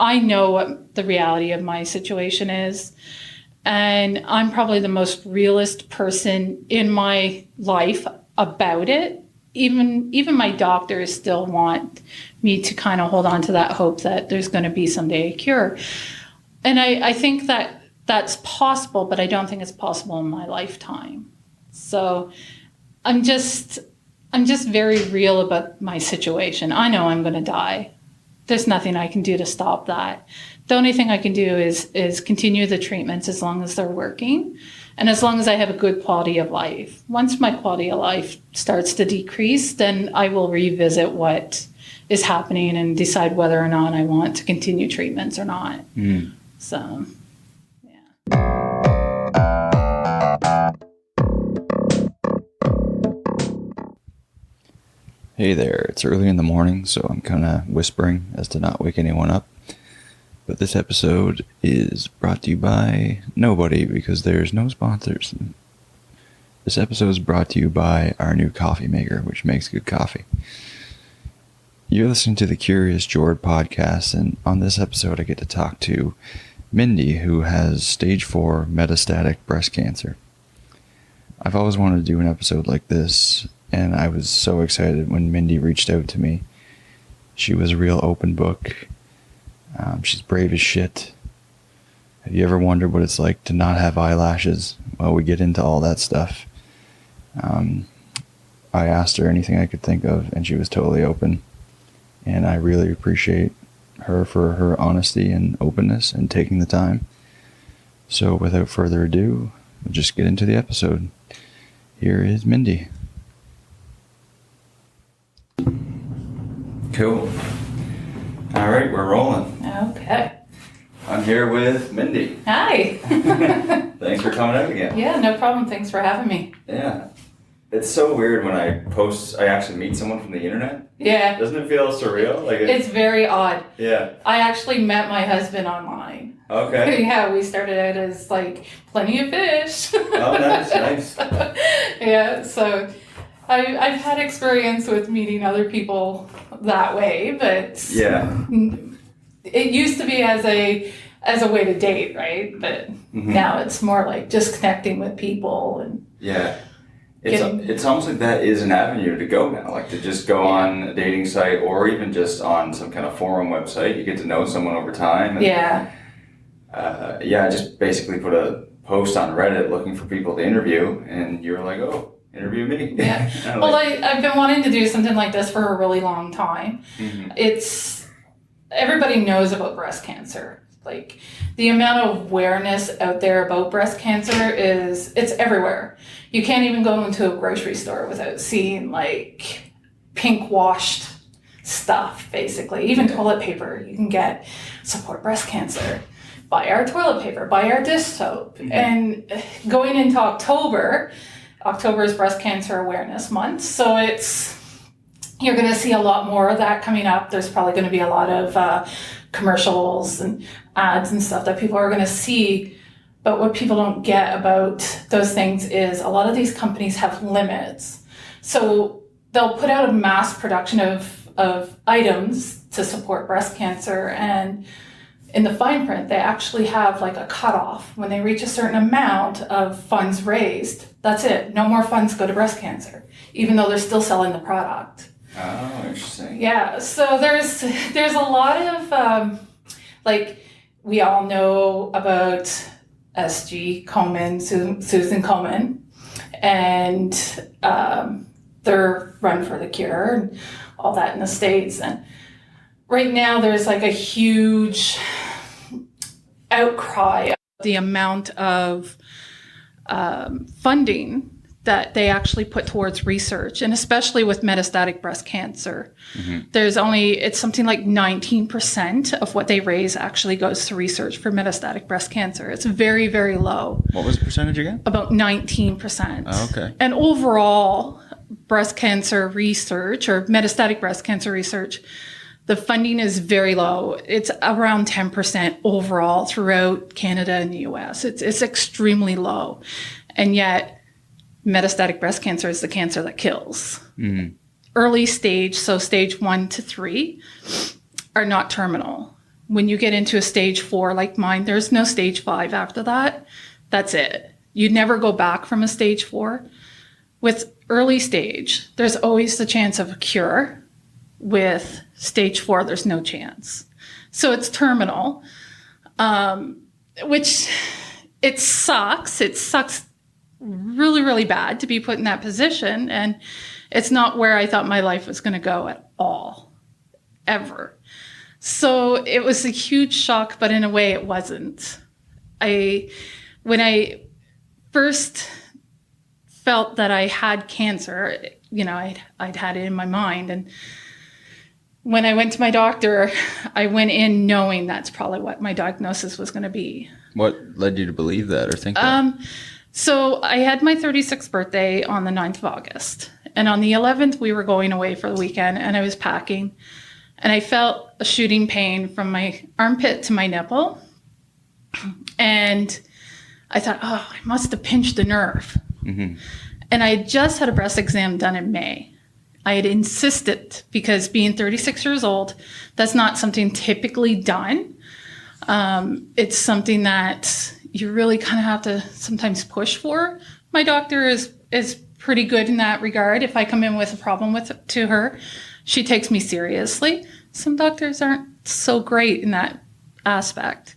I know what the reality of my situation is. And I'm probably the most realist person in my life about it. Even my doctors still want me to kind of hold on to that hope that there's going to be someday a cure. And I think that that's possible, but I don't think it's possible in my lifetime. So I'm just very real about my situation. I know I'm going to die. There's nothing I can do to stop that. The only thing I can do is continue the treatments as long as they're working and as long as I have a good quality of life. Once my quality of life starts to decrease, then I will revisit what is happening and decide whether or not I want to continue treatments or not. So, yeah. Hey there, it's early in the morning, so I'm kind of whispering as to not wake anyone up. But this episode is brought to you by nobody because there's no sponsors. This episode is brought to you by our new coffee maker, which makes good coffee. You're listening to the Curious Jord podcast, and on this episode I get to talk to Mindy, who has stage 4 metastatic breast cancer. I've always wanted to do an episode like this, and I was so excited when Mindy reached out to me. She was a real open book. She's brave as shit. Have you ever wondered what it's like to not have eyelashes? Well, we get into all that stuff. I asked her anything I could think of, and she was totally open. And I really appreciate her for her honesty and openness and taking the time. So without further ado, we'll just get into the episode. Here is Mindy. Cool. All right, we're rolling. Okay. I'm here with Mindy. Hi. Thanks for coming out again. Yeah, no problem. Thanks for having me. Yeah. It's so weird when I actually meet someone from the internet. Yeah. Doesn't it feel surreal? It's very odd. Yeah. I actually met my husband online. Okay. Yeah, we started out as like plenty of fish. Oh, nice. Yeah, so I've had experience with meeting other people that way, but yeah, it used to be as a way to date, right? But now it's more like just connecting with people and yeah. It's almost like that is an avenue to go now, like to just go on a dating site or even just on some kind of forum website. You get to know someone over time. And, I just basically put a post on Reddit looking for people to interview, and you were like, oh, interview me. Yeah. Well, I've been wanting to do something like this for a really long time. Everybody knows about breast cancer. Like the amount of awareness out there about breast cancer it's everywhere. You can't even go into a grocery store without seeing like pink washed stuff, basically. Even toilet paper you can get. Support breast cancer. Buy our toilet paper, buy our dish soap. And going into October is Breast Cancer Awareness Month. So you're going to see a lot more of that coming up. There's probably going to be a lot of commercials and ads and stuff that people are going to see. But what people don't get about those things is a lot of these companies have limits. So they'll put out a mass production of items to support breast cancer, and in the fine print, they actually have like a cutoff. When they reach a certain amount of funds raised, that's it. No more funds go to breast cancer, even though they're still selling the product. Oh, interesting. Yeah, so there's a lot of, we all know about SG Komen, Susan Komen, and they're Run for the Cure and all that in the States. And right now there's like a huge outcry of the amount of funding that they actually put towards research, and especially with metastatic breast cancer. It's something like 19% of what they raise actually goes to research for metastatic breast cancer. It's very, very low. What was the percentage again? About 19%. Oh, okay. And overall, breast cancer research or metastatic breast cancer research, the funding is very low. It's around 10% overall throughout Canada and the US. It's extremely low. And yet, metastatic breast cancer is the cancer that kills. Early stage, so stage 1 to 3, are not terminal. when you get into a stage 4 like mine, there's no stage 5 after that. That's it. You never go back from a stage 4. With early stage, there's always the chance of a cure. With stage 4, there's no chance. So it's terminal, which it sucks. It sucks really, really bad to be put in that position. And it's not where I thought my life was going to go at all, ever. So it was a huge shock, but in a way it wasn't. When I first felt that I had cancer, I'd had it in my mind. And when I went to my doctor, I went in knowing that's probably what my diagnosis was going to be. What led you to believe that or think that? So I had my 36th birthday on the 9th of August. And on the 11th, we were going away for the weekend, and I was packing. And I felt a shooting pain from my armpit to my nipple. And I thought, oh, I must have pinched a nerve. Mm-hmm. And I had just had a breast exam done in May. I had insisted, because being 36 years old, that's not something typically done. It's something that you really kind of have to sometimes push for. My doctor is pretty good in that regard. If I come in with a problem to her, she takes me seriously. Some doctors aren't so great in that aspect.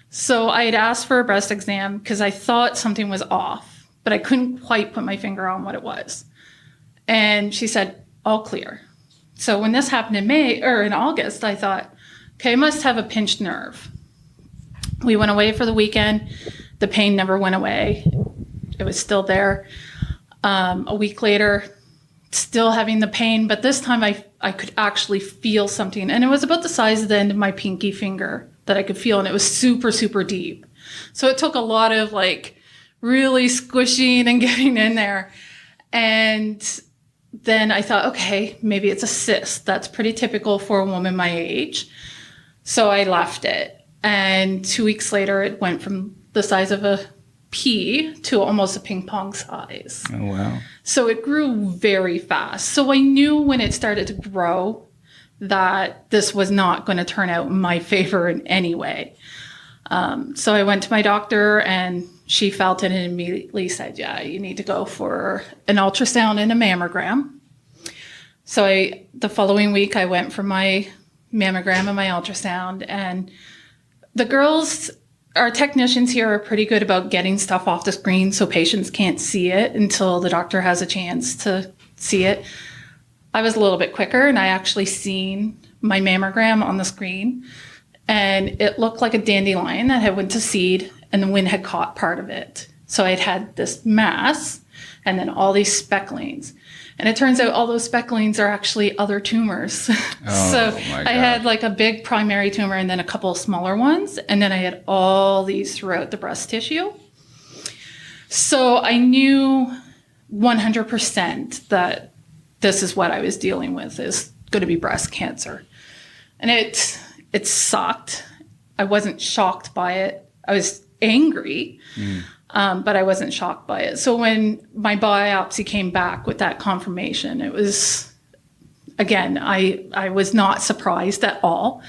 So I had asked for a breast exam because I thought something was off, but I couldn't quite put my finger on what it was. And she said, all clear. So when this happened in August, I thought, okay, I must have a pinched nerve. We went away for the weekend. The pain never went away. It was still there. A week later, still having the pain, but this time I could actually feel something. And it was about the size of the end of my pinky finger that I could feel, and it was super, super deep. So it took a lot of really squishing and getting in there. And then I thought, okay, maybe it's a cyst. That's pretty typical for a woman my age. So I left it. And 2 weeks later, it went from the size of a pea to almost a ping pong size. Oh, wow. So it grew very fast. So I knew when it started to grow that this was not going to turn out in my favor in any way. So I went to my doctor, and she felt it and immediately said, yeah, you need to go for an ultrasound and a mammogram. So the following week, I went for my mammogram and my ultrasound. And the girls, our technicians here, are pretty good about getting stuff off the screen so patients can't see it until the doctor has a chance to see it. I was a little bit quicker, and I actually seen my mammogram on the screen. And it looked like a dandelion that had went to seed, and the wind had caught part of it. So I'd had this mass and then all these specklings. And it turns out all those specklings are actually other tumors. Oh, so my God. I had a big primary tumor and then a couple of smaller ones. And then I had all these throughout the breast tissue. So I knew 100% that this is what I was dealing with, is going to be breast cancer. And it sucked. I wasn't shocked by it. I was angry, but I wasn't shocked by it. So when my biopsy came back with that confirmation, it was, again, I was not surprised at all.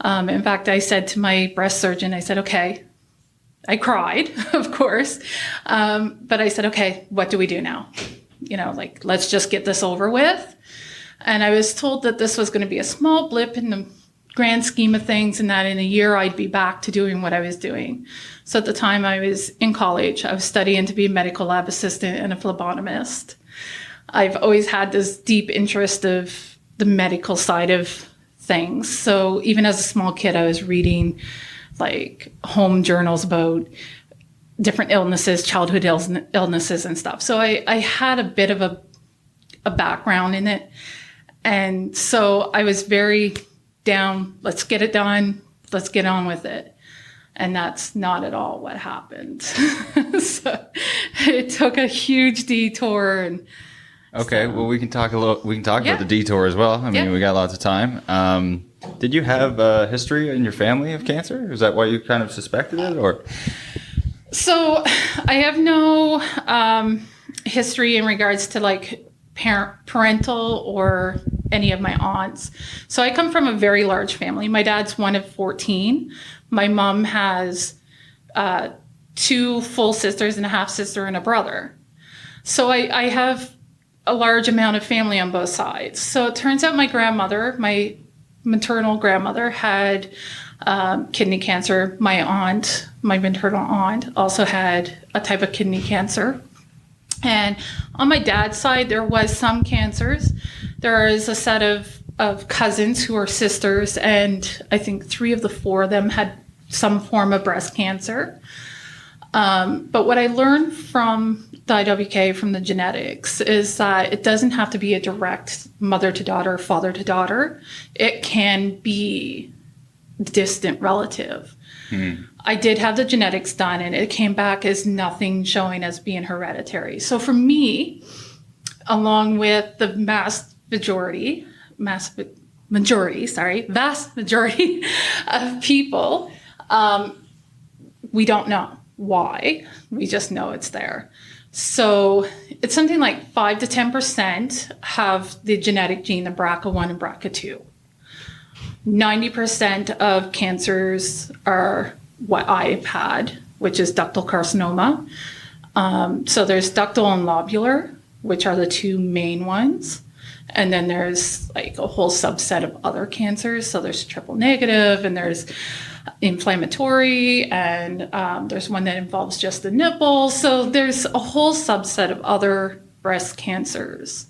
In fact, I said to my breast surgeon, I said, okay, I cried, of course, but I said, okay, what do we do now? Let's just get this over with. And I was told that this was going to be a small blip in the grand scheme of things, and that in a year I'd be back to doing what I was doing. So at the time I was in college, I was studying to be a medical lab assistant and a phlebotomist. I've always had this deep interest of the medical side of things. So even as a small kid, I was reading home journals about different illnesses, childhood illnesses and stuff. So I had a bit of a background in it. And so I was very down, let's get it done, let's get on with it. And that's not at all what happened. So it took a huge detour. And okay, well, we can talk about the detour as well. I mean, we got lots of time. Did you have a history in your family of cancer? Is that why you kind of suspected it, or? So I have no history in regards to parental or any of my aunts. So I come from a very large family. My dad's one of 14. My mom has 2 full sisters and a half sister and a brother. So I have a large amount of family on both sides. So it turns out my grandmother, my maternal grandmother, had kidney cancer. My aunt, my maternal aunt, also had a type of kidney cancer. And on my dad's side, there was some cancers. There is a set of cousins who are sisters, and I think 3 of the 4 of them had some form of breast cancer. But what I learned from the IWK, from the genetics, is that it doesn't have to be a direct mother to daughter, father to daughter. It can be distant relative. I did have the genetics done, and it came back as nothing showing as being hereditary. So for me, along with the vast majority of people, we don't know why. We just know it's there. So it's something like 5 to 10% have the genetic gene, the BRCA1 and BRCA2. 90% of cancers are what I've had, which is ductal carcinoma. So there's ductal and lobular, which are the 2 main ones. And then there's like a whole subset of other cancers. So there's triple negative, and there's inflammatory, and there's one that involves just the nipple. So there's a whole subset of other breast cancers.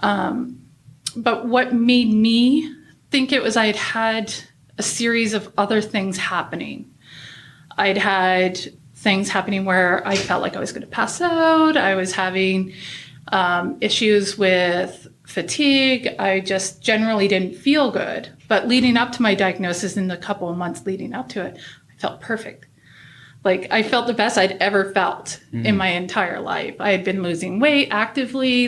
But what made me think it was I'd had a series of other things happening. I'd had things happening where I felt like I was going to pass out. I was having issues with fatigue. I just generally didn't feel good. But leading up to my diagnosis, in the couple of months leading up to it, I felt perfect. Like, I felt the best I'd ever felt in my entire life. I had been losing weight actively,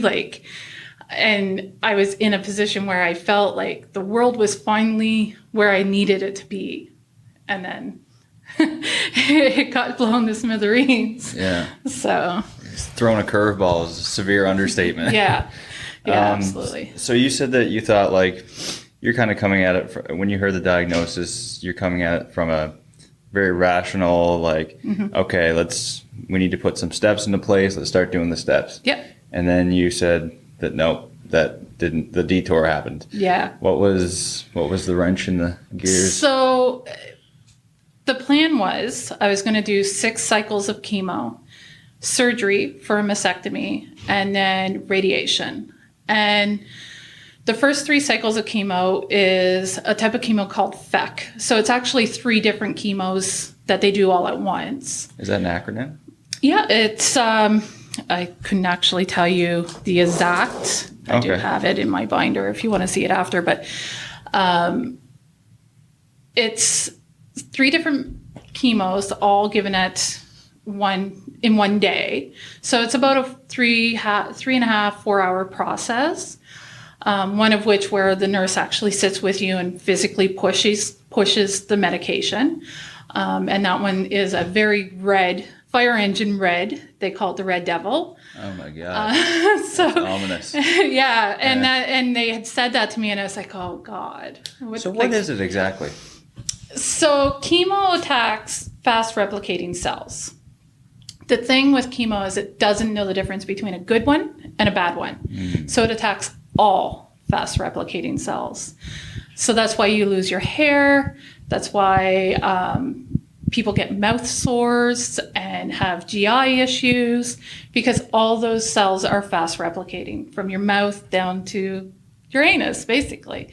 and I was in a position where I felt like the world was finally where I needed it to be. And then it got blown to smithereens. Yeah. So. Throwing a curveball is a severe understatement. Yeah. Yeah, absolutely. So you said that you thought, like, you're kind of coming at it, when you heard the diagnosis, you're coming at it from a very rational, like, okay, we need to put some steps into place. Let's start doing the steps. Yep. And then you said that, no, that didn't, the detour happened. Yeah. What was the wrench in the gears? So the plan was I was going to do 6 cycles of chemo, surgery for a mastectomy, and then radiation. And the first 3 cycles of chemo is a type of chemo called FEC. So it's actually 3 different chemos that they do all at once. Is that an acronym? Yeah, it's, I couldn't actually tell you the exact. I do have it in my binder if you want to see it after, but it's 3 different chemos, all given at in one day. So it's about a 3.5, 4 hour process. One of which where the nurse actually sits with you and physically pushes the medication. And that one is a very red, fire engine red. They call it the Red Devil. Oh my God. So that's ominous. Yeah. And they had said that to me, and I was like, oh God. What is it exactly? So chemo attacks fast replicating cells. The thing with chemo is it doesn't know the difference between a good one and a bad one. So it attacks all fast replicating cells. So that's why you lose your hair. That's why people get mouth sores and have GI issues, because all those cells are fast replicating from your mouth down to your anus, basically.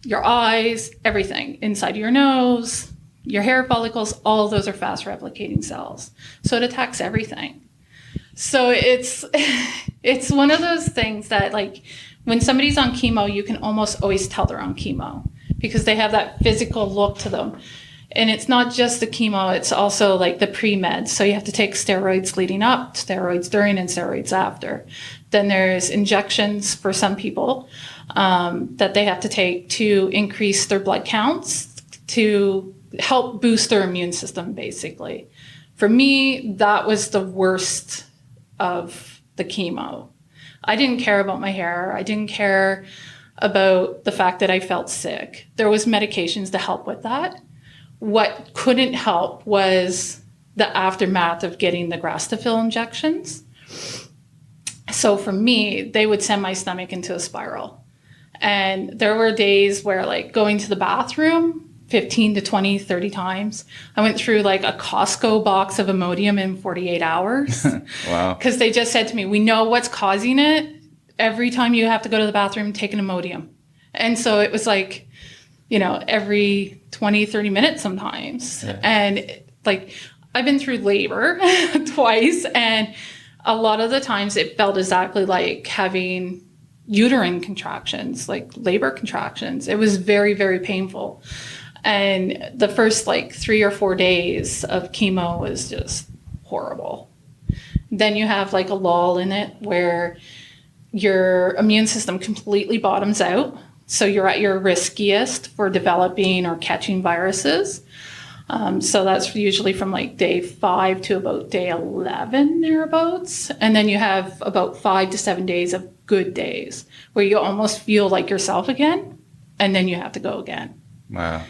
Your eyes, everything, inside your nose, your hair follicles, all of those are fast replicating cells. So it attacks everything. So it's one of those things that, like, when somebody's on chemo, you can almost always tell they're on chemo because they have that physical look to them. And it's not just the chemo, it's also like the pre-meds. So you have to take steroids leading up, steroids during, and steroids after. Then there's injections for some people that they have to take to increase their blood counts to help boost their immune system, basically. For me, that was the worst of the chemo. I didn't care about my hair. I didn't care about the fact that I felt sick. There was medications to help with that. What couldn't help was the aftermath of getting the Grastafil injections. So for me, they would send my stomach into a spiral. And there were days where like going to the bathroom 15 to 20, 30 times. I went through like a Costco box of Imodium in 48 hours. Wow. Because they just said to me, we know what's causing it. Every time you have to go to the bathroom, take an Imodium. And so it was like, every 20, 30 minutes sometimes. Yeah. And like, I've been through labor twice, and a lot of the times it felt exactly like having uterine contractions, like labor contractions. It was very, very painful. And the first like 3 or 4 days of chemo was just horrible. Then you have like a lull in it where your immune system completely bottoms out. So you're at your riskiest for developing or catching viruses. So that's usually from like day 5 to about day 11 thereabouts. And then you have about 5 to 7 days of good days where you almost feel like yourself again. And then you have to go again. Wow.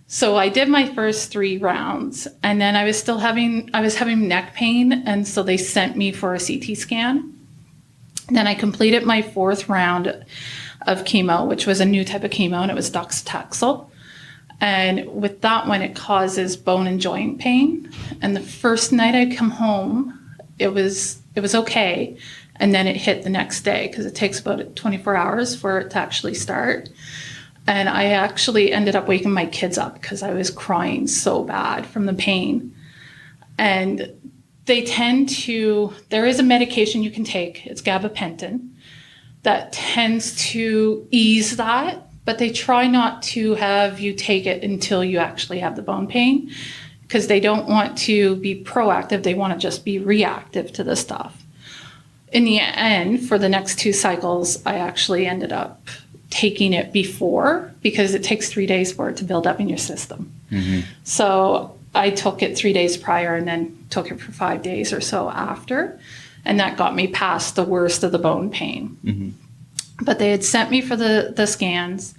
So I did my first 3 rounds, and then I was having neck pain. And so they sent me for a CT scan. Then I completed my 4th round of chemo, which was a new type of chemo, and it was docetaxel. And with that one, it causes bone and joint pain. And the first night I come home, it was okay. And then it hit the next day because it takes about 24 hours for it to actually start. And I actually ended up waking my kids up because I was crying so bad from the pain. And there is a medication you can take, it's gabapentin, that tends to ease that, but they try not to have you take it until you actually have the bone pain because they don't want to be proactive, they want to just be reactive to the stuff. In the end, for the next 2 cycles, I actually ended up taking it before because it takes 3 days for it to build up in your system. Mm-hmm. So I took it 3 days prior and then took it for 5 days or so after. And that got me past the worst of the bone pain. Mm-hmm. But they had sent me for the scans.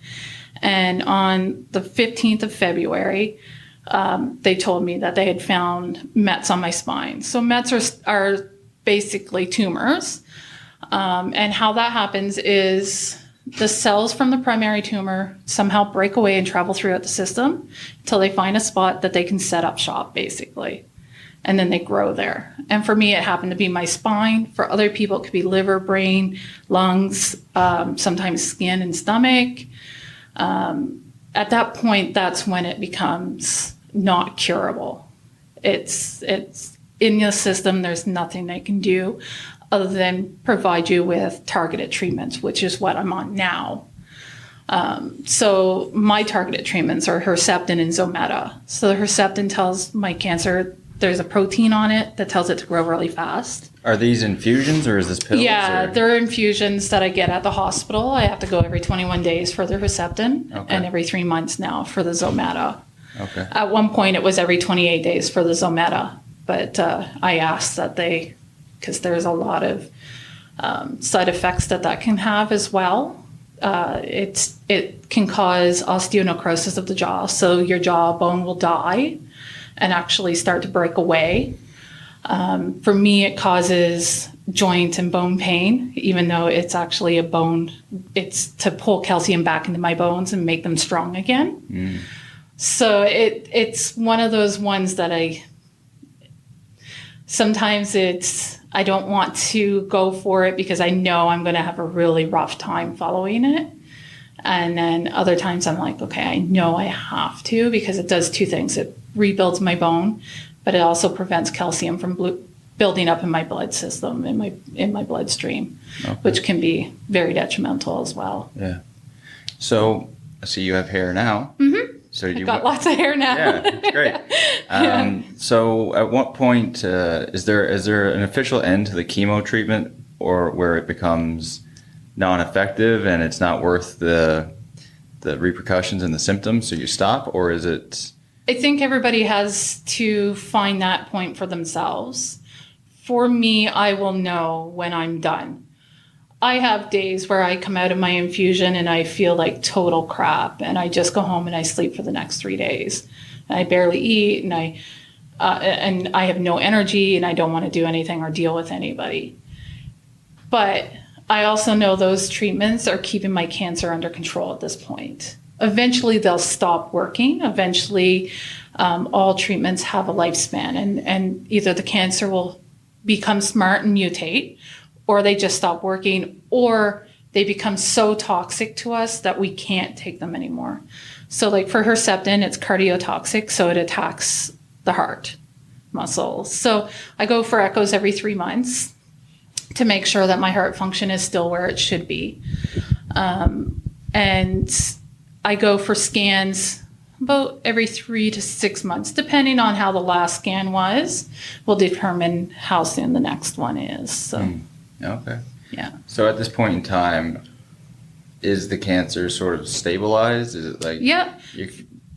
And on the 15th of February, they told me that they had found Mets on my spine. So Mets are basically tumors. And how that happens is the cells from the primary tumor somehow break away and travel throughout the system until they find a spot that they can set up shop, basically. And then they grow there. And for me, it happened to be my spine. For other people, it could be liver, brain, lungs, sometimes skin and stomach. At that point, that's when it becomes not curable. It's in the system. There's nothing they can do other than provide you with targeted treatments, which is what I'm on now. So my targeted treatments are Herceptin and Zometa. So the Herceptin tells my cancer there's a protein on it that tells it to grow really fast. Are these infusions or is this pills? Yeah, they're infusions that I get at the hospital. I have to go every 21 days for the Herceptin and every 3 months now for the Zometa. Okay. At one point, it was every 28 days for the Zometa, but I asked that because there's a lot of side effects that can have as well. It can cause osteonecrosis of the jaw, so your jawbone will die and actually start to break away. For me, it causes joint and bone pain, even though it's actually a bone. It's to pull calcium back into my bones and make them strong again. Mm. So it's one of those ones that sometimes I don't want to go for it because I know I'm going to have a really rough time following it. And then other times I'm like, okay, I know I have to because it does 2 things. It rebuilds my bone, but it also prevents calcium from building up in my blood system, in my bloodstream, which can be very detrimental as well. Yeah. So I see you have hair now. Mm-hmm. So I've got lots of hair now. Yeah, that's great. So at what point is there an official end to the chemo treatment or where it becomes non-effective and it's not worth the repercussions and the symptoms, so you stop, or is it? I think everybody has to find that point for themselves. For me, I will know when I'm done. I have days where I come out of my infusion and I feel like total crap, and I just go home and I sleep for the next 3 days. And I barely eat, and I have no energy, and I don't want to do anything or deal with anybody. But I also know those treatments are keeping my cancer under control at this point. Eventually, they'll stop working. Eventually, all treatments have a lifespan, and either the cancer will become smart and mutate, or they just stop working, or they become so toxic to us that we can't take them anymore. So like for Herceptin, it's cardiotoxic, so it attacks the heart muscle. So I go for echoes every 3 months to make sure that my heart function is still where it should be. And I go for scans about every 3 to 6 months, depending on how the last scan was, will determine how soon the next one is. So. Okay. Yeah. So at this point in time, is the cancer sort of stabilized? Is it like you're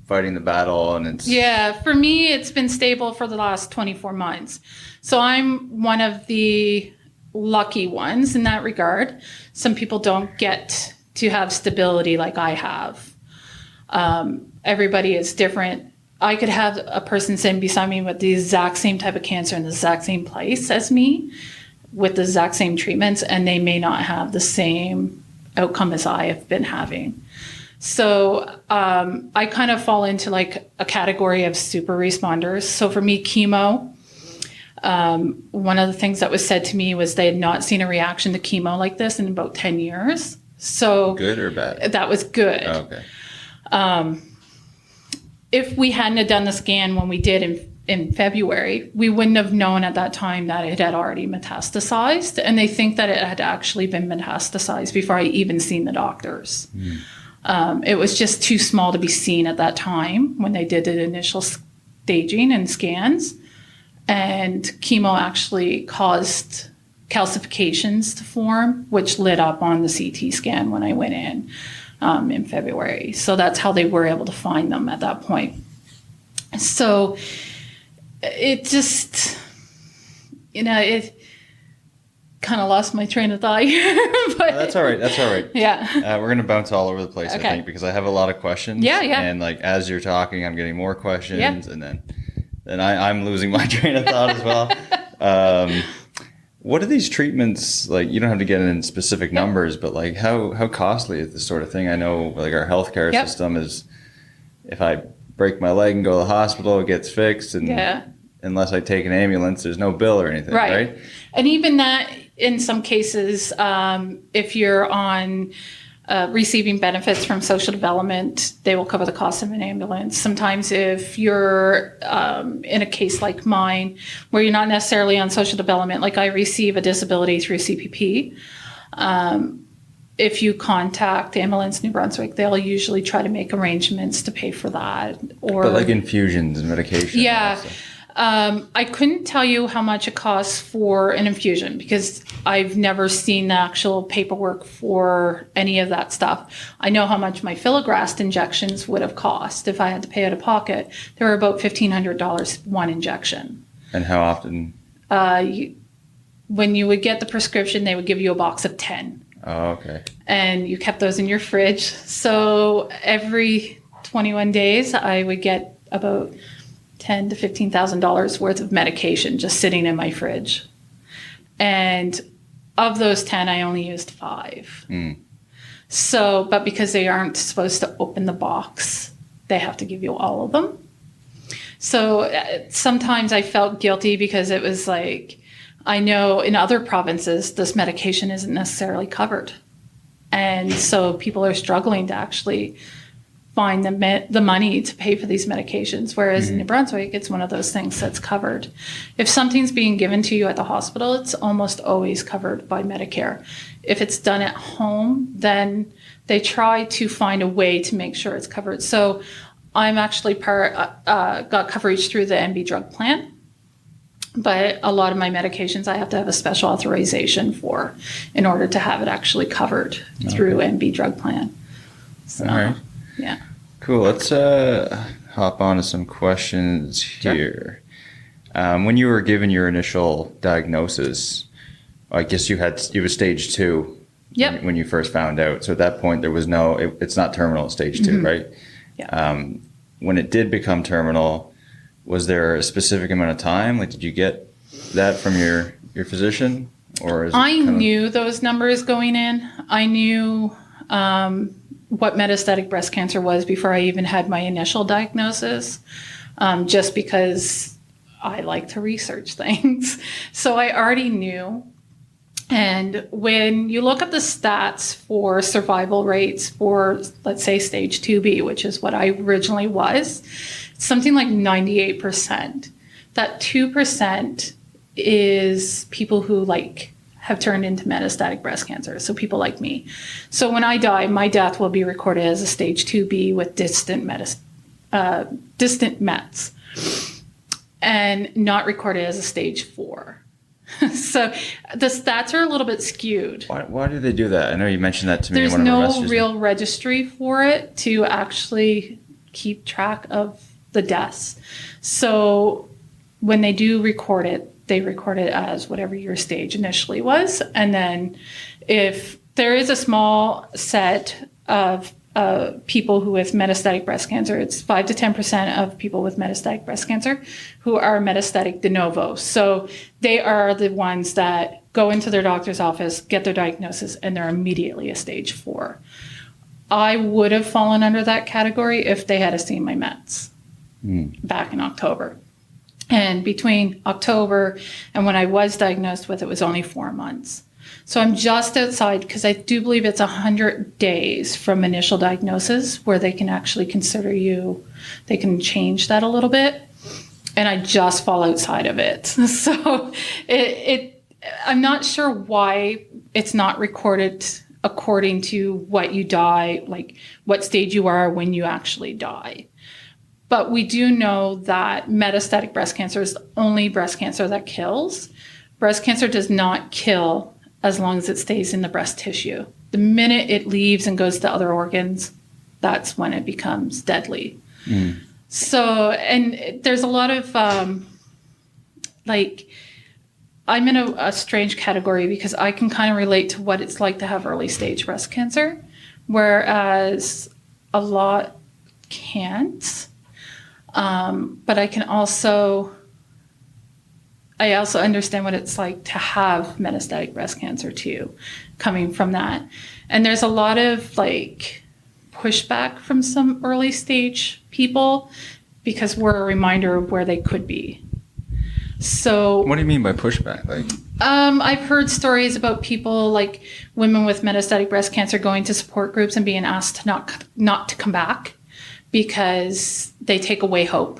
fighting the battle and it's... Yeah, for me, it's been stable for the last 24 months. So I'm one of the lucky ones in that regard. Some people don't get to have stability like I have. Everybody is different. I could have a person sitting beside me with the exact same type of cancer in the exact same place as me, with the exact same treatments, and they may not have the same outcome as I have been having. So I kind of fall into like a category of super responders. So for me, chemo, one of the things that was said to me was they had not seen a reaction to chemo like this in about 10 years. So good or bad? That was good. Oh, okay. If we hadn't have done the scan when we did in February, we wouldn't have known at that time that it had already metastasized. And they think that it had actually been metastasized before I even seen the doctors. It was just too small to be seen at that time when they did the initial staging and scans. And chemo actually caused calcifications to form, which lit up on the CT scan when I went in February. So that's how they were able to find them at that point. So it just, it kind of lost my train of thought here. But that's all right. Yeah. We're going to bounce all over the place, Okay. I think, because I have a lot of questions. Yeah. And like as you're talking, I'm getting more questions, and then I'm losing my train of thought as well. What are these treatments like? You don't have to get in specific numbers, but like how costly is this sort of thing? I know like our healthcare system is, if I break my leg and go to the hospital, it gets fixed, and unless I take an ambulance, there's no bill or anything, right? And even that, in some cases, if you're on receiving benefits from social development, they will cover the cost of an ambulance. Sometimes if you're in a case like mine, where you're not necessarily on social development, like I receive a disability through CPP, if you contact Ambulance New Brunswick, they'll usually try to make arrangements to pay for that. But like infusions and medication. Yeah. I couldn't tell you how much it costs for an infusion because I've never seen the actual paperwork for any of that stuff. I know how much my Filigrast injections would have cost if I had to pay out of pocket. They were about $1,500 one injection. And how often? When you would get the prescription, they would give you a box of 10. Oh, okay. And you kept those in your fridge. So every 21 days, I would get about $10,000 to $15,000 worth of medication just sitting in my fridge. And of those 10, I only used 5. So, but because they aren't supposed to open the box, they have to give you all of them. So sometimes I felt guilty because it was like, I know in other provinces, this medication isn't necessarily covered. And so people are struggling to actually find the money to pay for these medications. Whereas in New Brunswick, it's one of those things that's covered. If something's being given to you at the hospital, it's almost always covered by Medicare. If it's done at home, then they try to find a way to make sure it's covered. So I'm actually got coverage through the NB drug plan. But a lot of my medications I have to have a special authorization for in order to have it actually covered through NB drug plan. So, all right. Yeah. Cool. Let's hop on to some questions here. Sure. When you were given your initial diagnosis, I guess you were stage 2. Yep. when you first found out. So at that point, there was it's not terminal at stage 2, right? Yeah. When it did become terminal, was there a specific amount of time? Like, did you get that from your physician? Or I knew those numbers going in. I knew what metastatic breast cancer was before I even had my initial diagnosis, just because I like to research things. So I already knew. And when you look at the stats for survival rates for, let's say, stage 2B, which is what I originally was, it's something like 98%. That 2% is people who have turned into metastatic breast cancer, so people like me. So when I die, my death will be recorded as a stage 2B with distant mets, and not recorded as a stage 4. So the stats are a little bit skewed. Why do they do that? I know you mentioned that to me. There's in one of our no messages. real registry for it to actually keep track of the deaths. So when they do record it, they record it as whatever your stage initially was. And then if there is a small set of people who with metastatic breast cancer, it's 5 to 10% of people with metastatic breast cancer who are metastatic de novo. So they are the ones that go into their doctor's office, get their diagnosis, and they're immediately a stage 4. I would have fallen under that category if they had seen my mets back in October. And between October and when I was diagnosed with it was only 4 months. So I'm just outside, because I do believe it's 100 days from initial diagnosis where they can actually consider you, they can change that a little bit. And I just fall outside of it. So I'm not sure why it's not recorded according to what you die, like what stage you are when you actually die. But we do know that metastatic breast cancer is the only breast cancer that kills. Breast cancer does not kill as long as it stays in the breast tissue. The minute it leaves and goes to other organs, that's when it becomes deadly. So, and there's a lot of, I'm in a strange category because I can kind of relate to what it's like to have early stage breast cancer, whereas a lot can't. But I also understand what it's like to have metastatic breast cancer too, coming from that. And there's a lot of pushback from some early stage people because we're a reminder of where they could be. So what do you mean by pushback? I've heard stories about people, like women with metastatic breast cancer, going to support groups and being asked to not to come back because they take away hope.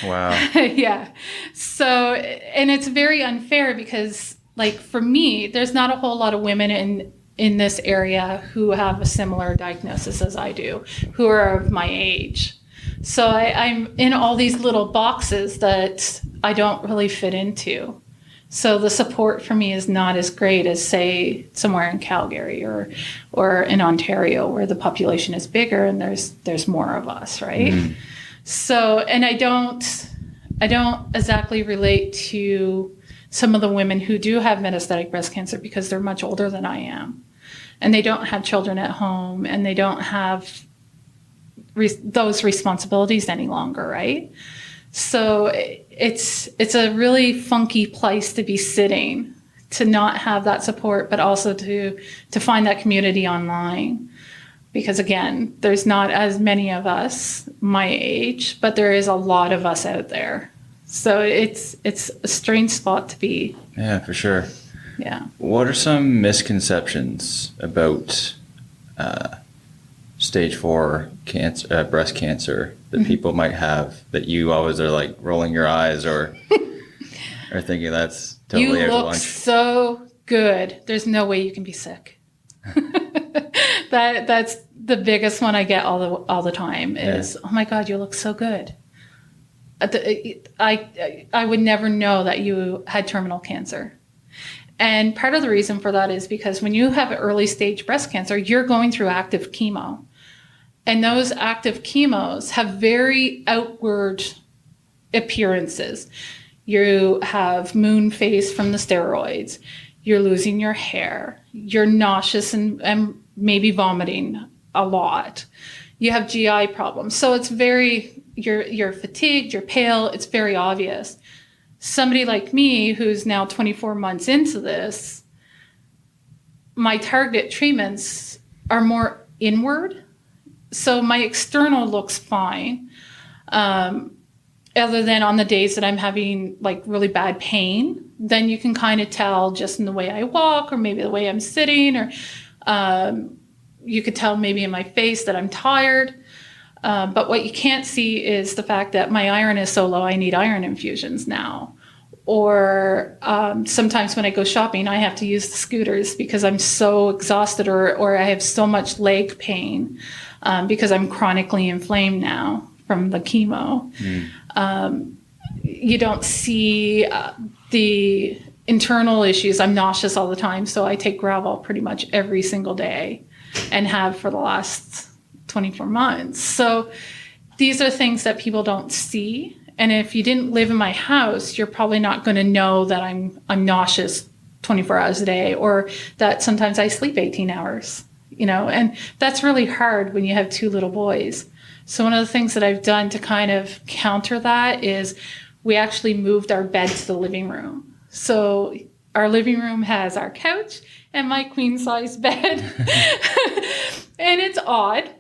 Wow. Yeah. So, and it's very unfair because, for me, there's not a whole lot of women in this area who have a similar diagnosis as I do, who are of my age. So I'm in all these little boxes that I don't really fit into. So the support for me is not as great as, say, somewhere in Calgary or in Ontario, where the population is bigger and there's more of us, right? Mm. So, and I don't exactly relate to some of the women who do have metastatic breast cancer because they're much older than I am, and they don't have children at home, and they don't have those responsibilities any longer, right? So it's a really funky place to be sitting, to not have that support, but also to find that community online. Because again, there's not as many of us my age, but there is a lot of us out there. So it's a strange spot to be. Yeah, for sure. Yeah. What are some misconceptions about stage 4 cancer, breast cancer that people might have that you always are rolling your eyes or thinking that's totally out of lunch? You look so good. There's no way you can be sick. That's the biggest one I get all the time is, oh my God, you look so good. I would never know that you had terminal cancer. And part of the reason for that is because when you have early stage breast cancer, you're going through active chemo. And those active chemos have very outward appearances. You have moon face from the steroids. you're losing your hair, you're nauseous and maybe vomiting a lot. You have GI problems. So it's you're fatigued, you're pale, it's very obvious. Somebody like me who's now 24 months into this, my target treatments are more inward. So my external looks fine. Other than on the days that I'm having like really bad pain, then you can kind of tell just in the way I walk or maybe the way I'm sitting, or you could tell maybe in my face that I'm tired. But what you can't see is the fact that my iron is so low, I need iron infusions now. Or sometimes when I go shopping, I have to use the scooters because I'm so exhausted, or I have so much leg pain because I'm chronically inflamed now from the chemo. You don't see the internal issues. I'm nauseous all the time, so I take Gravol pretty much every single day and have for the last 24 months. So these are things that people don't see. And if you didn't live in my house, you're probably not going to know that I'm nauseous 24 hours a day, or that sometimes I sleep 18 hours, and that's really hard when you have 2 little boys. So one of the things that I've done to kind of counter that is we actually moved our bed to the living room. So our living room has our couch and my queen size bed. And it's odd.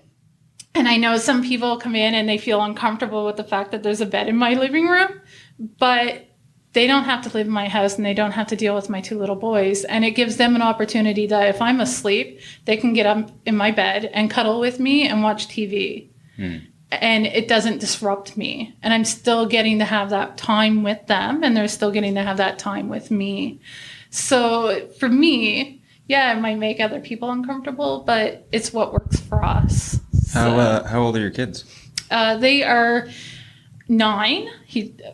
And I know some people come in and they feel uncomfortable with the fact that there's a bed in my living room, but they don't have to live in my house and they don't have to deal with my 2 little boys. And it gives them an opportunity that if I'm asleep, they can get up in my bed and cuddle with me and watch TV. And it doesn't disrupt me. And I'm still getting to have that time with them, and they're still getting to have that time with me. So for me, yeah, it might make other people uncomfortable, but it's what works for us. How old are your kids? They are 9.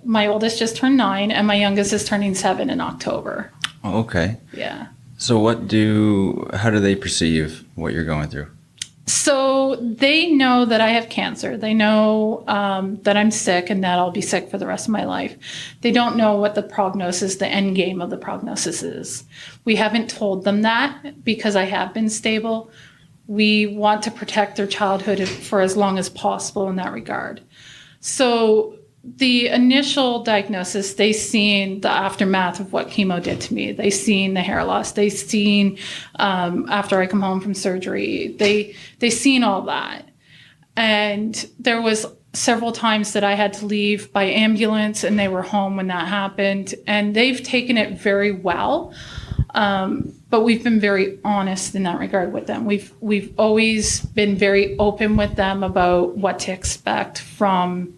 My oldest just turned 9, and my youngest is turning 7 in October. Oh, okay. Yeah. So how do they perceive what you're going through? So they know that I have cancer. They know that I'm sick and that I'll be sick for the rest of my life. They don't know what the prognosis, the end game of the prognosis is. We haven't told them that because I have been stable. We want to protect their childhood for as long as possible in that regard. So the initial diagnosis, they seen the aftermath of what chemo did to me. They seen the hair loss. They seen after I come home from surgery. They seen all that. And there was several times that I had to leave by ambulance, and they were home when that happened. And they've taken it very well. But we've been very honest in that regard with them. We've always been very open with them about what to expect from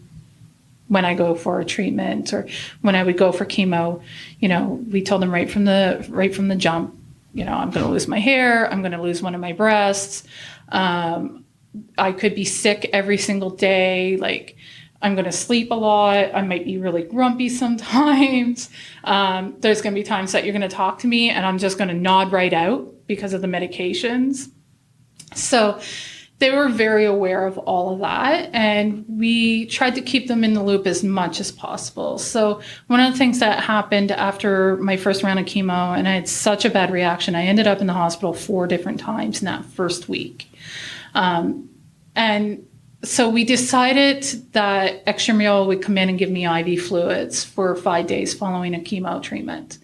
when I go for a treatment or when I would go for chemo. We told them right from the jump, I'm going to lose my hair. I'm going to lose one of my breasts. I could be sick every single day. Like, I'm going to sleep a lot. I might be really grumpy sometimes. There's going to be times that you're going to talk to me and I'm just going to nod right out because of the medications. So they were very aware of all of that, and we tried to keep them in the loop as much as possible. So one of the things that happened after my first round of chemo, and I had such a bad reaction, I ended up in the hospital 4 different times in that first week. And so we decided that extramural would come in and give me IV fluids for 5 days following a chemo treatment.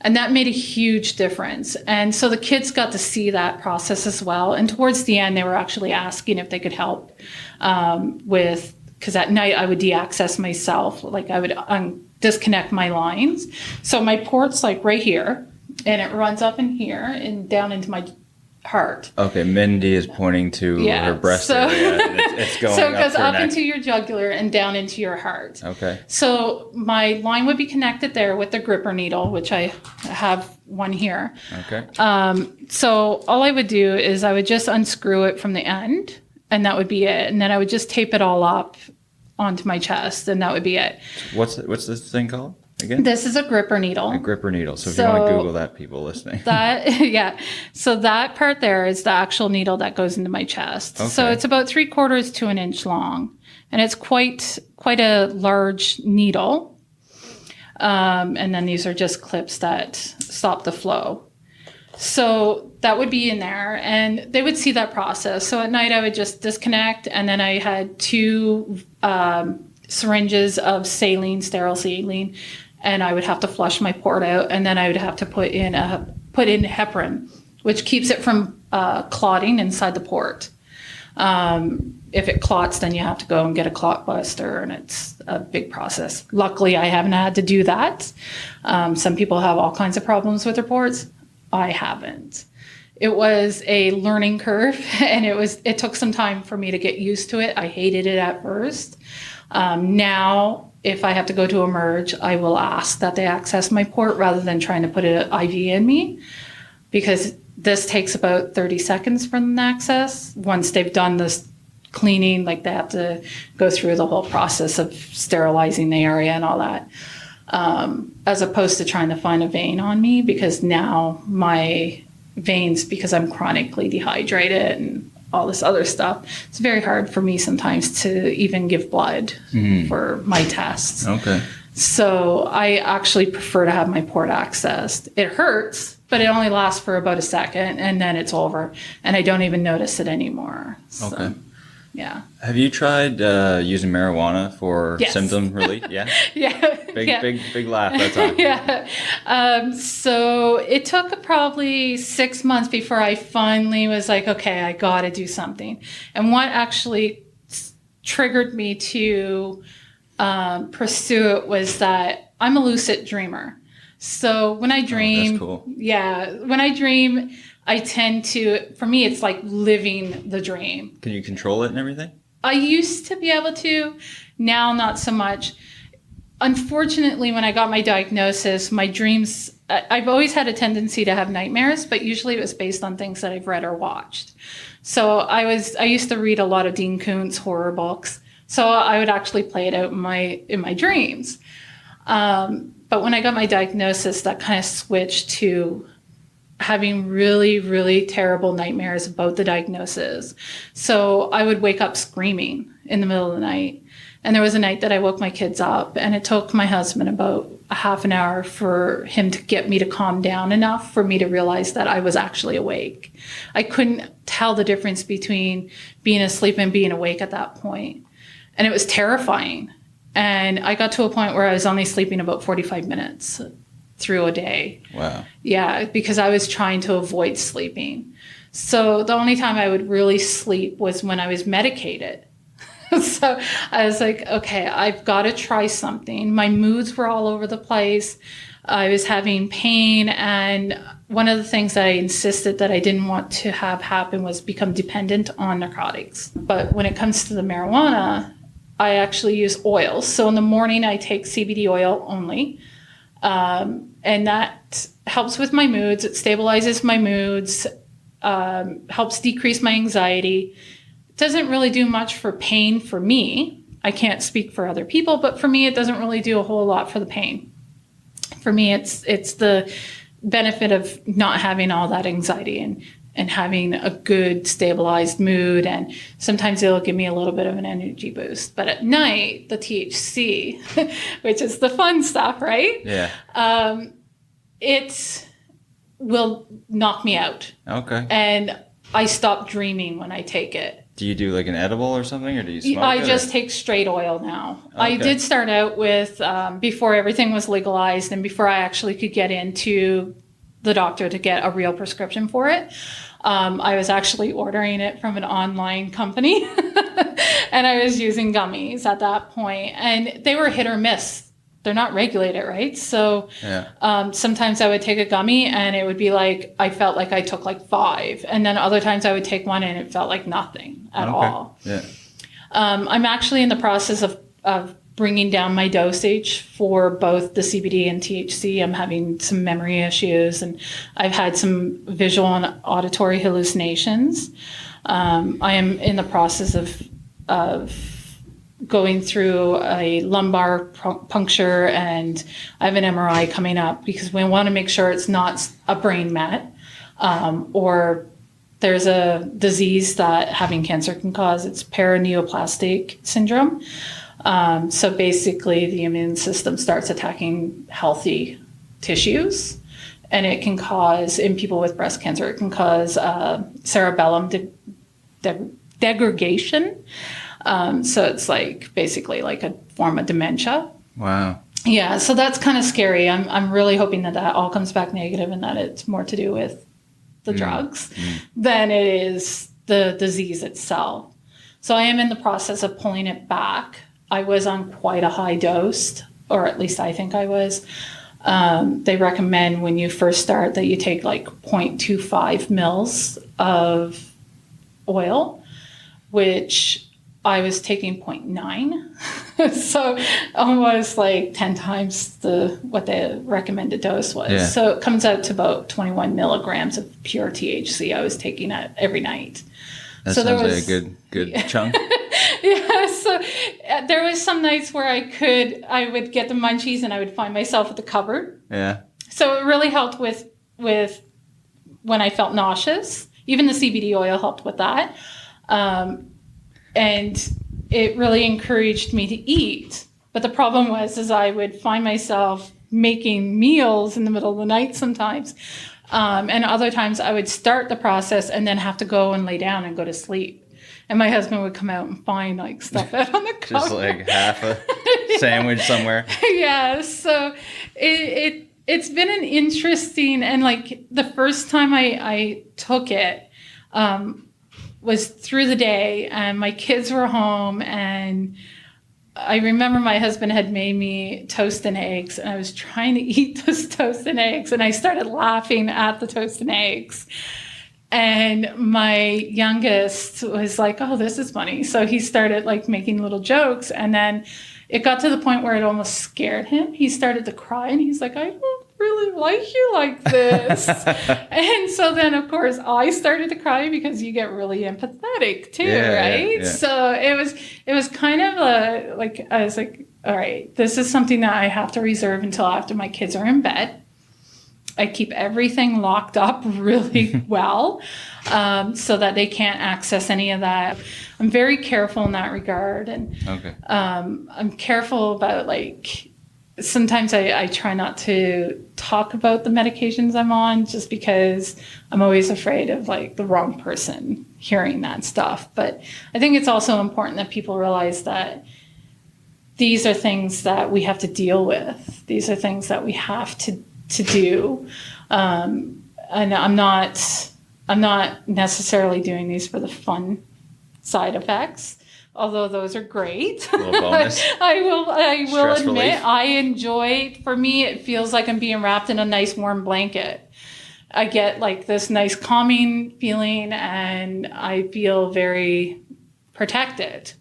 And that made a huge difference. And so the kids got to see that process as well. And towards the end, they were actually asking if they could help because at night I would de-access myself. Like, I would disconnect my lines. So my port's like right here, and it runs up in here and down into my heart. Okay, Mindy is pointing to her breast area. And it's going so it up goes her up neck. into your jugular and down into your heart. Okay. So my line would be connected there with the gripper needle, which I have one here. Okay. So all I would do is I would just unscrew it from the end, and that would be it. And then I would just tape it all up onto my chest, and that would be it. What's this thing called again? This is a gripper needle. A gripper needle. So if you want to Google that, people listening. Yeah. So that part there is the actual needle that goes into my chest. Okay. So it's about 3/4 to an inch long, and it's quite a large needle. And then these are just clips that stop the flow. So that would be in there, and they would see that process. So at night I would just disconnect, and then I had 2 syringes of saline, sterile saline, and I would have to flush my port out, and then I would have to put in heparin, which keeps it from clotting inside the port. If it clots, then you have to go and get a clot buster, and it's a big process. Luckily, I haven't had to do that. Some people have all kinds of problems with their ports. I haven't. It was a learning curve, and it took some time for me to get used to it. I hated it at first. Now, if I have to go to a merge, I will ask that they access my port rather than trying to put an IV in me, because this takes about 30 seconds from access. Once they've done this cleaning, like they have to go through the whole process of sterilizing the area and all that, as opposed to trying to find a vein on me, because now my veins, because I'm chronically dehydrated and all this other stuff, it's very hard for me sometimes to even give blood for my tests. Okay. So I actually prefer to have my port accessed. It hurts, but it only lasts for about a second, and then it's over, and I don't even notice it anymore. So, Okay. Yeah. Have you tried using marijuana for symptom relief? Yeah. Yeah. Big laugh that time. Yeah. So it took probably 6 months before I finally was like, okay, I got to do something. And what actually triggered me to pursue it was that I'm a lucid dreamer. So when I dream, that's cool. Yeah, when I dream, I tend to, for me, it's like living the dream. Can you control it and everything? I used to be able to, now not so much. Unfortunately, when I got my diagnosis, my dreams, I've always had a tendency to have nightmares, but usually it was based on things that I've read or watched. So I used to read a lot of Dean Koontz horror books. So I would actually play it out in my dreams. But when I got my diagnosis, that kind of switched to having really, really terrible nightmares about the diagnosis. So I would wake up screaming in the middle of the night. And there was a night that I woke my kids up, and it took my husband about a half an hour for him to get me to calm down enough for me to realize that I was actually awake. I couldn't tell the difference between being asleep and being awake at that point. And it was terrifying. And I got to a point where I was only sleeping about 45 minutes through a day. Wow. Yeah, because I was trying to avoid sleeping. So the only time I would really sleep was when I was medicated. So I was like, okay, I've got to try something. My moods were all over the place. I was having pain. And one of the things that I insisted that I didn't want to have happen was become dependent on narcotics. But when it comes to the marijuana, I actually use oils. So in the morning, I take CBD oil only. And that helps with my moods. It stabilizes my moods, helps decrease my anxiety. It doesn't really do much for pain for me. I can't speak for other people, but for me, it doesn't really do a whole lot for the pain. For me, it's the benefit of not having all that anxiety and having a good stabilized mood. And sometimes it'll give me a little bit of an energy boost. But at night, the THC, which is the fun stuff, right? Yeah. It will knock me out. Okay. And I stop dreaming when I take it. Do you do like an edible or something, or do you smoke I it, just or? take straight oil now. Okay. I did start out with, before everything was legalized and before I actually could get into the doctor to get a real prescription for it, I was actually ordering it from an online company. And I was using gummies at that point. And they were hit or miss. They're not regulated, right? So sometimes I would take a gummy and it would be like, I felt like I took like 5. And then other times I would take one and it felt like nothing at all. Yeah. I'm actually in the process of bringing down my dosage for both the CBD and THC. I'm having some memory issues and I've had some visual and auditory hallucinations. I am in the process of going through a lumbar puncture, and I have an MRI coming up because we want to make sure it's not a brain met, or there's a disease that having cancer can cause. It's paraneoplastic syndrome. So basically, the immune system starts attacking healthy tissues, and it can cause, in people with breast cancer, it can cause cerebellum degradation. So it's like basically like a form of dementia. Wow. Yeah, so that's kind of scary. I'm really hoping that all comes back negative and that it's more to do with the drugs than it is the disease itself. So I am in the process of pulling it back. I was on quite a high dose, or at least I think I was. They recommend when you first start that you take like 0.25 mils of oil, which I was taking 0.9. So almost like 10 times what the recommended dose was. Yeah. So it comes out to about 21 milligrams of pure THC I was taking every night. That so sounds like a good chunk. Yeah, so there was some nights where I would get the munchies and I would find myself at the cupboard. Yeah. So it really helped with when I felt nauseous. Even the CBD oil helped with that. And it really encouraged me to eat. But the problem was I would find myself making meals in the middle of the night sometimes. And other times I would start the process and then have to go and lay down and go to sleep. And my husband would come out and find like stuff out on the counter. Just like half a sandwich somewhere. Yeah, so it's been an interesting, and like the first time I took it was through the day, and my kids were home, and I remember my husband had made me toast and eggs, and I was trying to eat this toast and eggs, and I started laughing at the toast and eggs. And my youngest was like, oh, this is funny. So he started like making little jokes. And then it got to the point where it almost scared him. He started to cry and he's like, I don't really like you like this. And so then, of course, I started to cry because you get really empathetic too, right? Yeah. So it was kind of I was like, all right, this is something that I have to reserve until after my kids are in bed. I keep everything locked up really well so that they can't access any of that. I'm very careful in that regard. And Okay. I'm careful about like, sometimes I try not to talk about the medications I'm on just because I'm always afraid of like the wrong person hearing that stuff. But I think it's also important that people realize that these are things that we have to deal with. These are things that we have to do. And I'm not necessarily doing these for the fun side effects, although those are great. A little bonus. I will Stress admit relief. I enjoy, for me, it feels like I'm being wrapped in a nice warm blanket. I get like this nice calming feeling and I feel very protected.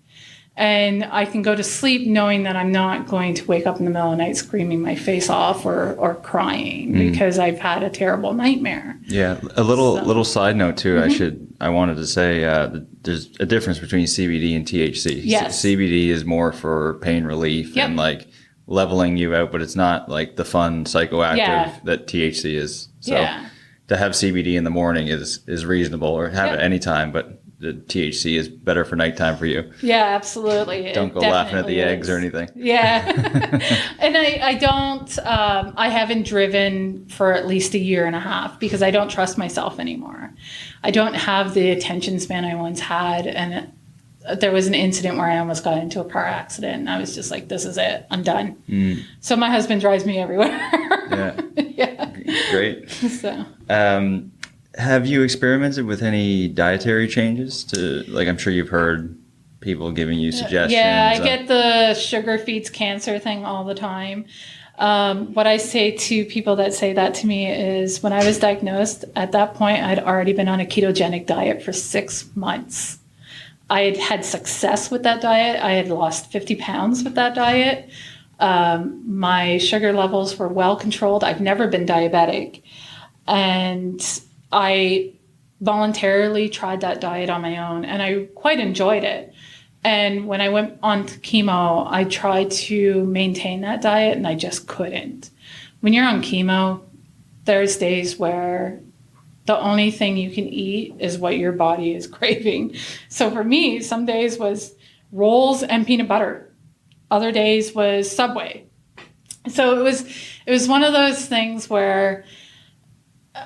And I can go to sleep knowing that I'm not going to wake up in the middle of the night screaming my face off or crying because I've had a terrible nightmare. Yeah, a little side note too. I wanted to say there's a difference between CBD and THC. Yes. CBD is more for pain relief and like leveling you out, but it's not like the fun psychoactive that THC is. So to have CBD in the morning is reasonable, or have it anytime, but the THC is better for nighttime for you. Yeah, absolutely. Don't go laughing at the eggs or anything. Yeah. And I don't, I haven't driven for at least 1.5 years because I don't trust myself anymore. I don't have the attention span I once had. And there was an incident where I almost got into a car accident and I was just like, this is it, I'm done. So my husband drives me everywhere. Yeah. Great. So. Have you experimented with any dietary changes to, like, I'm sure you've heard people giving you suggestions. Yeah, I get the sugar feeds cancer thing all the time. What I say to people that say that to me is when I was diagnosed, at that point, I'd already been on a ketogenic diet for 6 months. I had had success with that diet. I had lost 50 pounds with that diet. My sugar levels were well controlled. I've never been diabetic. And I voluntarily tried that diet on my own, and I quite enjoyed it. And when I went on to chemo, I tried to maintain that diet, and I just couldn't. When you're on chemo, there's days where the only thing you can eat is what your body is craving. So for me, some days was rolls and peanut butter. other days was Subway. So it was one of those things where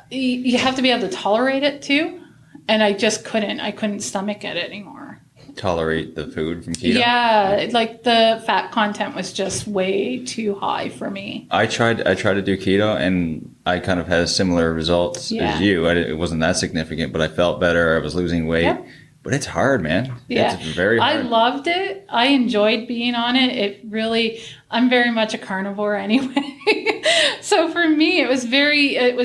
you have to be able to tolerate it too. And I just couldn't stomach it anymore. Tolerate the food from keto? Yeah, like the fat content was just way too high for me. I tried to do keto, and I kind of had similar results as you. It wasn't that significant, but I felt better. I was losing weight. Yep. But it's hard, man. Yeah. It's very hard. I loved it. I enjoyed being on it. I'm very much a carnivore anyway. So for me, it was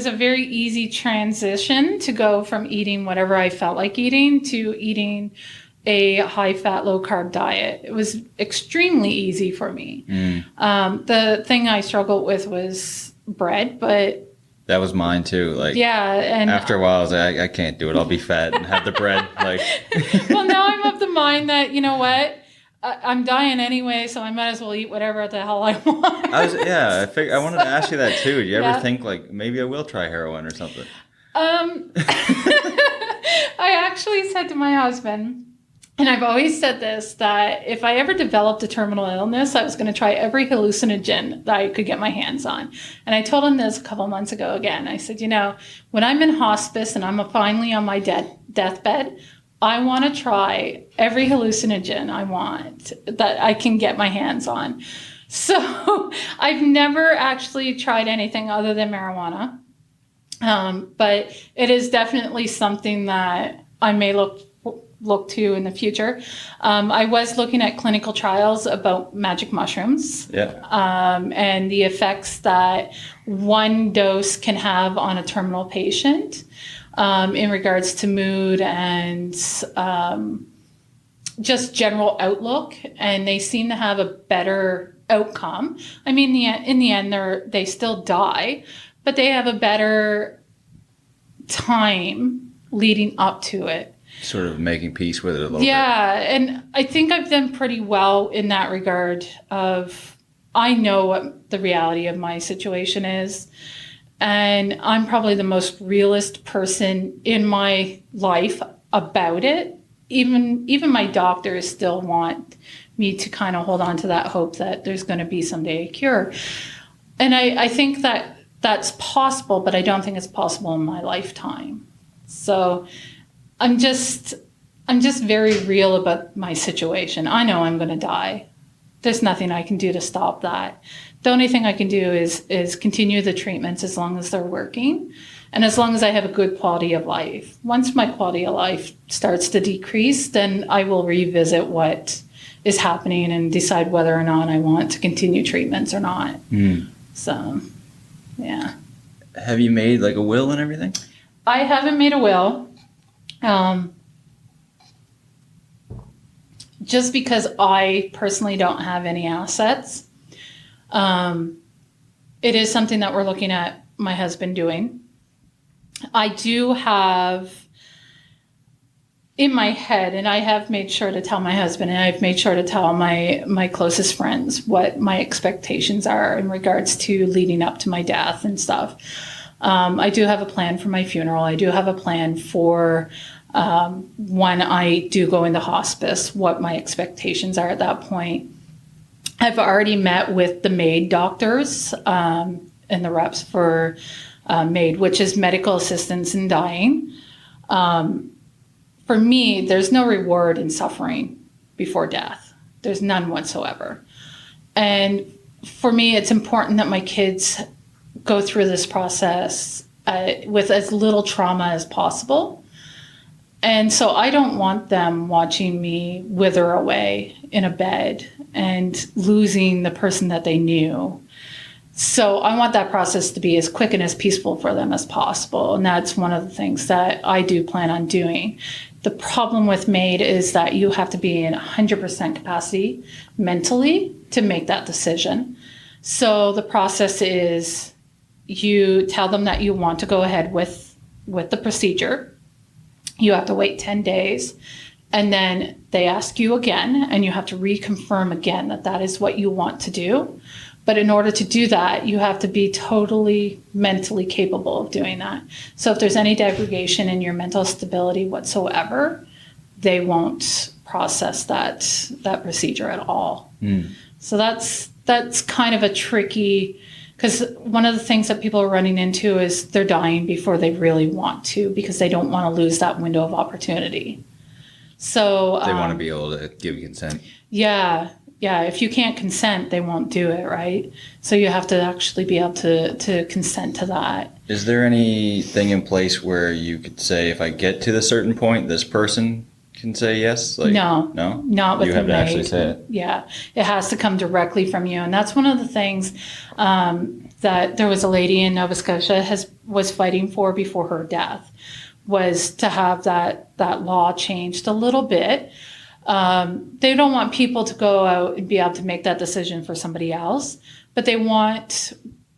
a very easy transition to go from eating whatever I felt like eating to eating a high-fat, low-carb diet. It was extremely easy for me. The thing I struggled with was bread, but... That was mine too. Like, yeah, and after a while, I was like, I can't do it. I'll be fat and have the bread. Like, well, now I'm of the mind that, you know what? I'm dying anyway, so I might as well eat whatever the hell I want. I wanted to ask you that too. Do you ever think like maybe I will try heroin or something? I actually said to my husband, and I've always said this, that if I ever developed a terminal illness, I was going to try every hallucinogen that I could get my hands on. And I told him this a couple of months ago again. I said, when I'm in hospice and I'm finally on my deathbed, I want to try every hallucinogen I want that I can get my hands on. So I've never actually tried anything other than marijuana. But it is definitely something that I may look to in the future. I was looking at clinical trials about magic mushrooms, and the effects that one dose can have on a terminal patient in regards to mood and just general outlook. And they seem to have a better outcome. I mean, in the end, they still die, but they have a better time leading up to it. Sort of making peace with it a little bit. Yeah, and I think I've done pretty well in that regard I know what the reality of my situation is, and I'm probably the most realist person in my life about it. Even my doctors still want me to kind of hold on to that hope that there's going to be someday a cure. And I think that that's possible, but I don't think it's possible in my lifetime. So I'm just very real about my situation. I know I'm going to die. There's nothing I can do to stop that. The only thing I can do is continue the treatments as long as they're working and as long as I have a good quality of life. Once my quality of life starts to decrease, then I will revisit what is happening and decide whether or not I want to continue treatments or not. So, yeah. Have you made like a will and everything? I haven't made a will. Just because I personally don't have any assets. It is something that we're looking at my husband doing. I do have in my head, and I have made sure to tell my husband, and I've made sure to tell my closest friends what my expectations are in regards to leading up to my death and stuff. I do have a plan for my funeral. I do have a plan for when I do go into hospice, what my expectations are at that point. I've already met with the MAID doctors and the reps for MAID, which is medical assistance in dying. For me, there's no reward in suffering before death. There's none whatsoever. And for me, it's important that my kids go through this process with as little trauma as possible. And so I don't want them watching me wither away in a bed and losing the person that they knew. So I want that process to be as quick and as peaceful for them as possible. And that's one of the things that I do plan on doing. The problem with MAID is that you have to be in 100% capacity mentally to make that decision. So the process is you tell them that you want to go ahead with the procedure. You have to wait 10 days. And then they ask you again, and you have to reconfirm again that that is what you want to do. But in order to do that, you have to be totally mentally capable of doing that. So if there's any degradation in your mental stability whatsoever, they won't process that procedure at all. So that's kind of a tricky, because one of the things that people are running into is they're dying before they really want to, because they don't want to lose that window of opportunity. So they want to be able to give consent. Yeah. If you can't consent, they won't do it, right? So you have to actually be able to consent to that. Is there anything in place where you could say, if I get to the certain point, this person can say yes? No, not with you have the to actually maid. say it. Yeah, it has to come directly from you, and that's one of the things that there was a lady in Nova Scotia was fighting for before her death, was to have that law changed a little bit. They don't want people to go out and be able to make that decision for somebody else, but they want,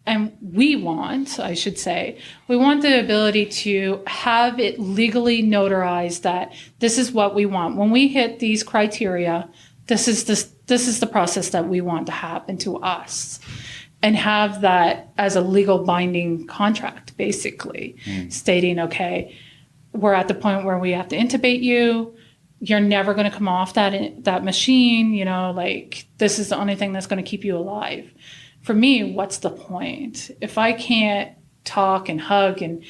and we want, I should say, we want the ability to have it legally notarized that this is what we want. When we hit these criteria, this is the process that we want to happen to us, and have that as a legal binding contract, basically, stating, okay, we're at the point where we have to intubate you. You're never going to come off that machine, this is the only thing that's going to keep you alive. For me, what's the point? If I can't talk and hug and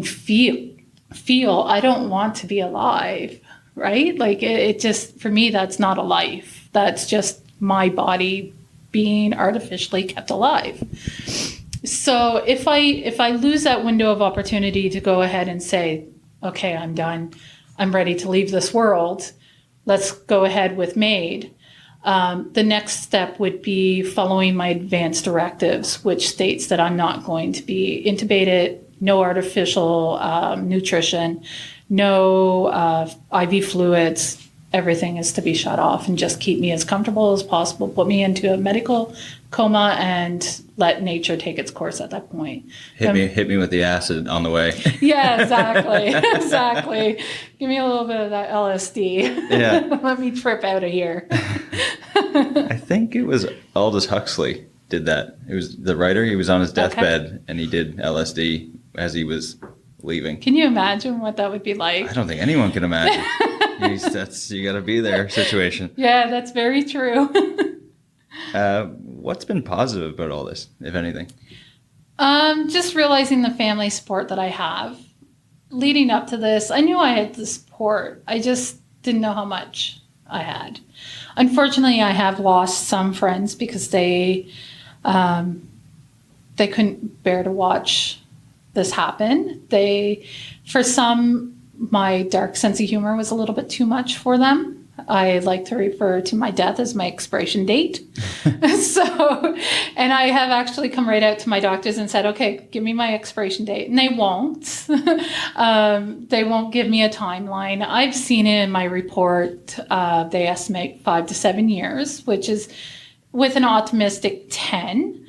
feel, I don't want to be alive, right? It just, for me, that's not a life. That's just my body being artificially kept alive. So if I lose that window of opportunity to go ahead and say, okay, I'm done, I'm ready to leave this world, let's go ahead with MAID. The next step would be following my advance directives, which states that I'm not going to be intubated, no artificial nutrition, no IV fluids. Everything is to be shut off and just keep me as comfortable as possible, put me into a medical coma, and let nature take its course at that point. Hit me with the acid on the way. Yeah, exactly. Give me a little bit of that LSD. Yeah. Let me trip out of here. I think it was Aldous Huxley did that. It was the writer. He was on his deathbed and he did LSD as he was leaving. Can you imagine what that would be like? I don't think anyone can imagine. You got to be there situation. Yeah, that's very true. What's been positive about all this, if anything? Just realizing the family support that I have. Leading up to this, I knew I had the support. I just didn't know how much I had. Unfortunately, I have lost some friends because they couldn't bear to watch this happen. For some, my dark sense of humor was a little bit too much for them. I like to refer to my death as my expiration date. And I have actually come right out to my doctors and said, okay, give me my expiration date. And they won't. They won't give me a timeline. I've seen it in my report. They estimate 5 to 7 years, which is with an optimistic 10.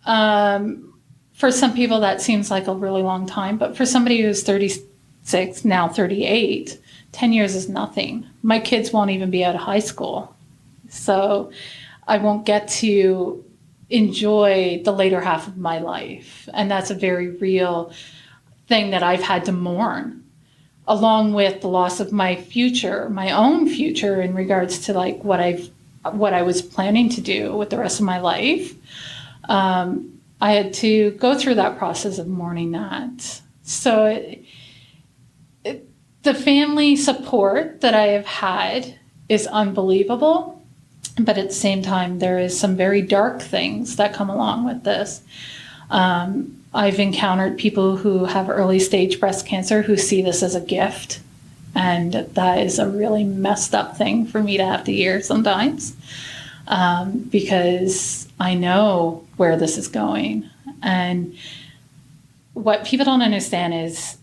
For some people, that seems like a really long time. But for somebody who's 36, now 38, 10 years is nothing. My kids won't even be out of high school. So I won't get to enjoy the later half of my life. And that's a very real thing that I've had to mourn, along with the loss of my future, my own future, in regards to what I was planning to do with the rest of my life. I had to go through that process of mourning that. So the family support that I have had is unbelievable, but at the same time, there is some very dark things that come along with this. I've encountered people who have early stage breast cancer who see this as a gift, and that is a really messed up thing for me to have to hear sometimes, because I know where this is going. And what people don't understand is,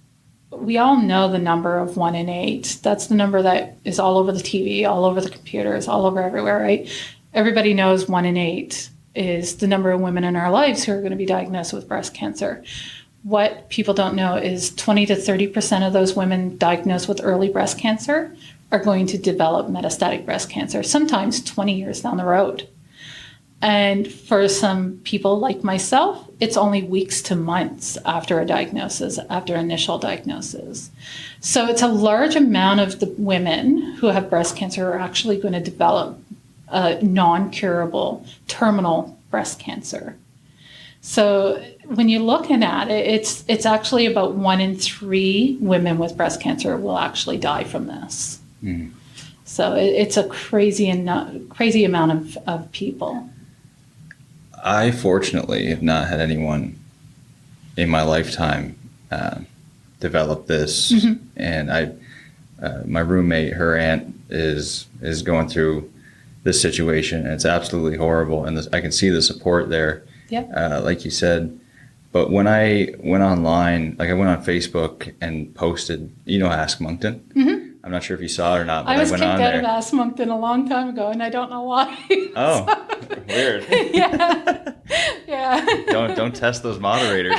we all know the number of 1 in 8. That's the number that is all over the TV, all over the computers, all over everywhere, right? Everybody knows 1 in 8 is the number of women in our lives who are going to be diagnosed with breast cancer. What people don't know is 20 to 30% of those women diagnosed with early breast cancer are going to develop metastatic breast cancer, sometimes 20 years down the road. And for some people like myself, it's only weeks to months after a diagnosis, after initial diagnosis. So it's a large amount of the women who have breast cancer are actually going to develop non-curable terminal breast cancer. So when you're looking at it, it's actually about 1 in 3 women with breast cancer will actually die from this. Mm. So it's a crazy amount of people. I fortunately have not had anyone in my lifetime develop this, mm-hmm. and my roommate, her aunt is going through this situation, and it's absolutely horrible. And I can see the support there, like you said. But when I went online, like I went on Facebook and posted, Ask Moncton. Mm-hmm. I'm not sure if you saw it or not, but I was went kicked on out there. of Ask Moncton a long time ago, and I don't know why. Oh, weird. Yeah. Don't test those moderators.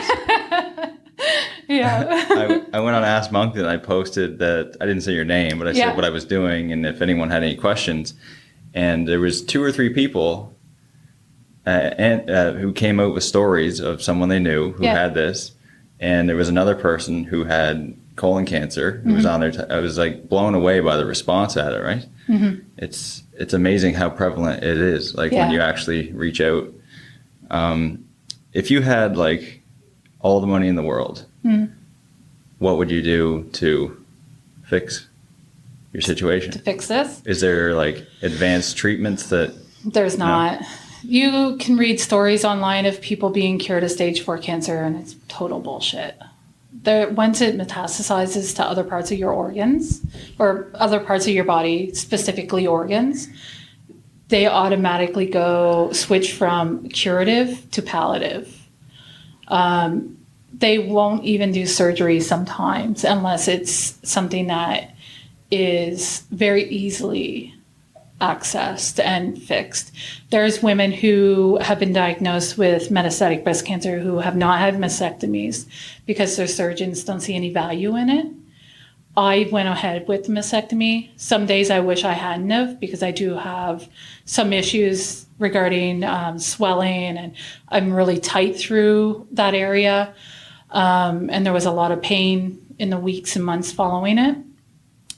Yeah. I went on Ask Moncton. I posted that I didn't say your name, but I said what I was doing and if anyone had any questions. And there was 2 or 3 people who came out with stories of someone they knew who had this, and there was another person who had colon cancer who was on there. I was like blown away by the response at it. Right? Mm-hmm. It's amazing how prevalent it is. Like when you actually reach out. If you had like all the money in the world, what would you do to fix your situation? To fix this? Is there like advanced treatments that... There's not. No? You can read stories online of people being cured of stage 4 cancer, and it's total bullshit. Once it metastasizes to other parts of your organs or other parts of your body, specifically organs, they automatically switch from curative to palliative. They won't even do surgery sometimes unless it's something that is very easily accessed and fixed. There's women who have been diagnosed with metastatic breast cancer who have not had mastectomies because their surgeons don't see any value in it. I went ahead with the mastectomy. Some days I wish I hadn't have, because I do have some issues regarding swelling, and I'm really tight through that area. And there was a lot of pain in the weeks and months following it.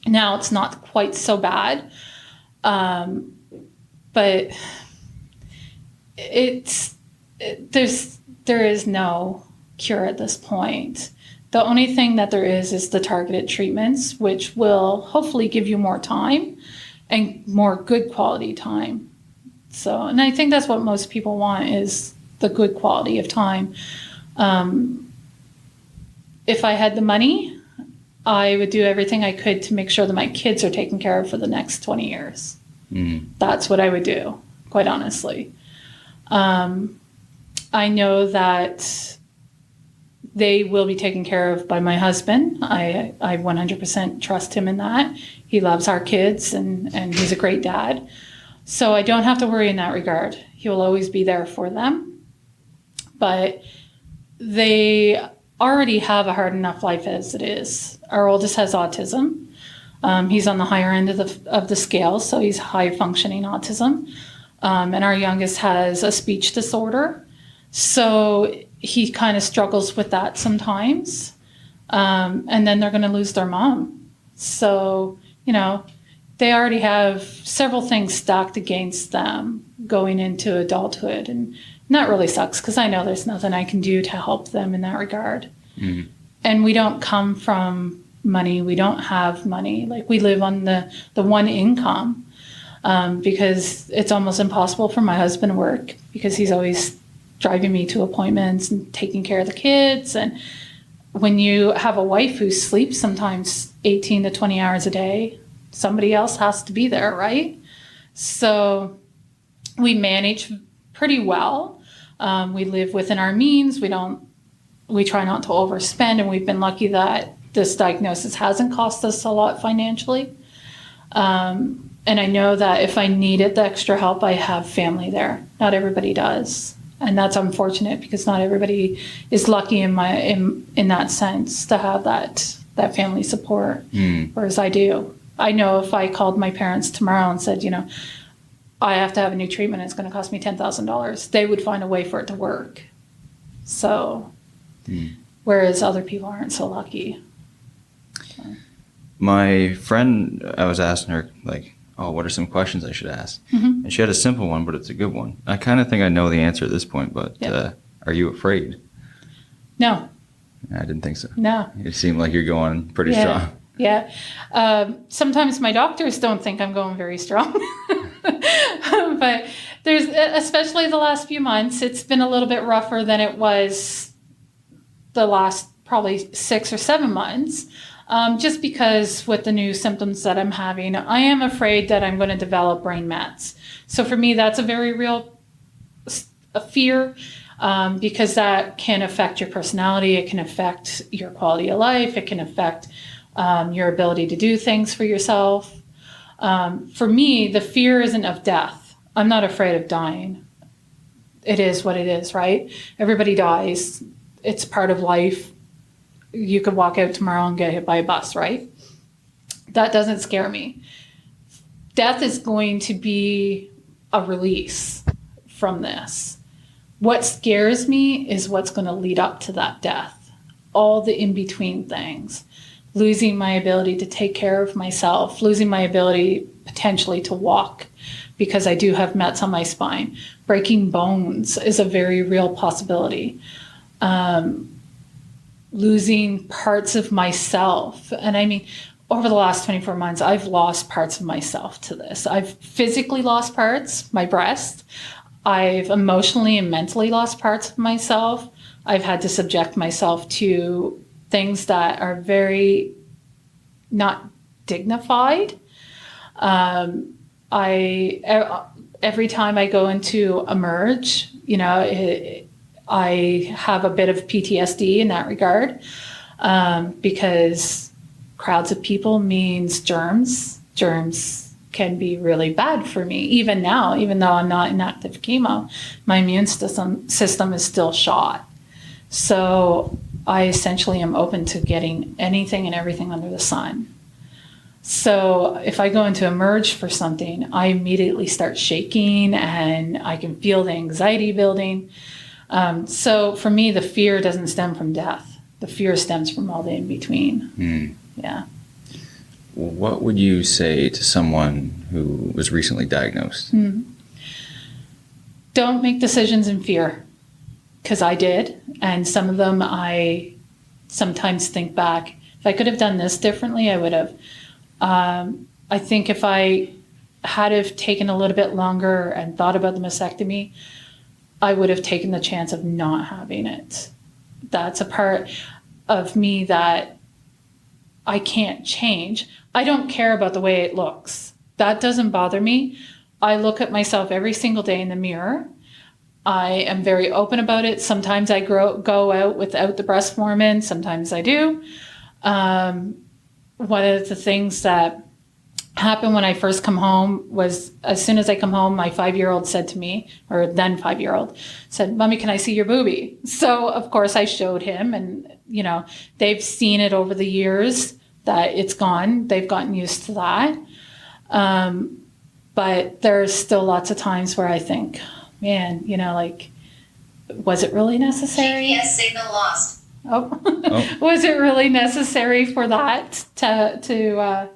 Now it's not quite so bad. But there is no cure at this point. The only thing that there is the targeted treatments, which will hopefully give you more time and more good quality time. So, and I think that's what most people want, is the good quality of time. If I had the money, I would do everything I could to make sure that my kids are taken care of for the next 20 years. Mm. That's what I would do, quite honestly. I know that they will be taken care of by my husband. I 100% trust him in that. He loves our kids, and he's a great dad. So I don't have to worry in that regard. He will always be there for them. But they already have a hard enough life as it is. Our oldest has autism. He's on the higher end of the scale, so he's high functioning autism. And our youngest has a speech disorder. So he kind of struggles with that sometimes. And then they're going to lose their mom. So, they already have several things stacked against them going into adulthood. And that really sucks, because I know there's nothing I can do to help them in that regard. Mm-hmm. And we don't come from money. We don't have money. Like, we live on the one income, because it's almost impossible for my husband to work, because he's always driving me to appointments and taking care of the kids. And when you have a wife who sleeps sometimes 18 to 20 hours a day, somebody else has to be there, right? So we manage pretty well. We live within our means. We try not to overspend, and we've been lucky that this diagnosis hasn't cost us a lot financially. And I know that if I needed the extra help, I have family there. Not everybody does. And that's unfortunate, because not everybody is lucky in that sense to have that family support, whereas I do. I know if I called my parents tomorrow and said, I have to have a new treatment, it's going to cost me $10,000, they would find a way for it to work. So, whereas other people aren't so lucky. So. My friend, I was asking her, like, oh, what are some questions I should ask? Mm-hmm. And she had a simple one, but it's a good one. I kind of think I know the answer at this point, but are you afraid? No. I didn't think so. No. It seemed like you're going pretty strong. Yeah. Sometimes my doctors don't think I'm going very strong. But there's, especially the last few months, it's been a little bit rougher than it was the last probably 6 or 7 months. Just because with the new symptoms that I'm having, I am afraid that I'm going to develop brain mets. So for me, that's a very real fear, because that can affect your personality. It can affect your quality of life. It can affect your ability to do things for yourself. For me, the fear isn't of death. I'm not afraid of dying. It is what it is, right? Everybody dies. It's part of life. You could walk out tomorrow and get hit by a bus, right? That doesn't scare me. Death is going to be a release from this. What scares me is what's going to lead up to that death. All the in-between things. Losing my ability to take care of myself, losing my ability potentially to walk because I do have mets on my spine. Breaking bones is a very real possibility. Losing parts of myself. And I mean, over the last 24 months, I've lost parts of myself to this. I've physically lost parts, my breast. I've emotionally and mentally lost parts of myself. I've had to subject myself to things that are very not dignified. Every time I go into Emerge, I have a bit of PTSD in that regard, because crowds of people means germs. Germs can be really bad for me. Even now, even though I'm not in active chemo, my immune system is still shot. So I essentially am open to getting anything and everything under the sun. So if I go into Emerge for something, I immediately start shaking and I can feel the anxiety building. So for me, the fear doesn't stem from death. The fear stems from all the in-between. Yeah. What would you say to someone who was recently diagnosed? Don't make decisions in fear, because I did. And some of them I sometimes think back, if I could have done this differently, I would have. I think if I had have taken a little bit longer and thought about the mastectomy, I would have taken the chance of not having it. That's a part of me that I can't change. I don't care about the way it looks. That doesn't bother me. I look at myself every single day in the mirror. I am very open about it. Sometimes I go out without the breast form in. Sometimes I do. One of the things that happened when I first come home was, as soon as I come home, my 5-year-old said to me, or then 5-year-old said, "Mommy, can I see your boobie?" So of course I showed him, and they've seen it over the years that it's gone. They've gotten used to that. But there's still lots of times where I think, man, was it really necessary? GPS signal lost. Oh. Was it really necessary for that to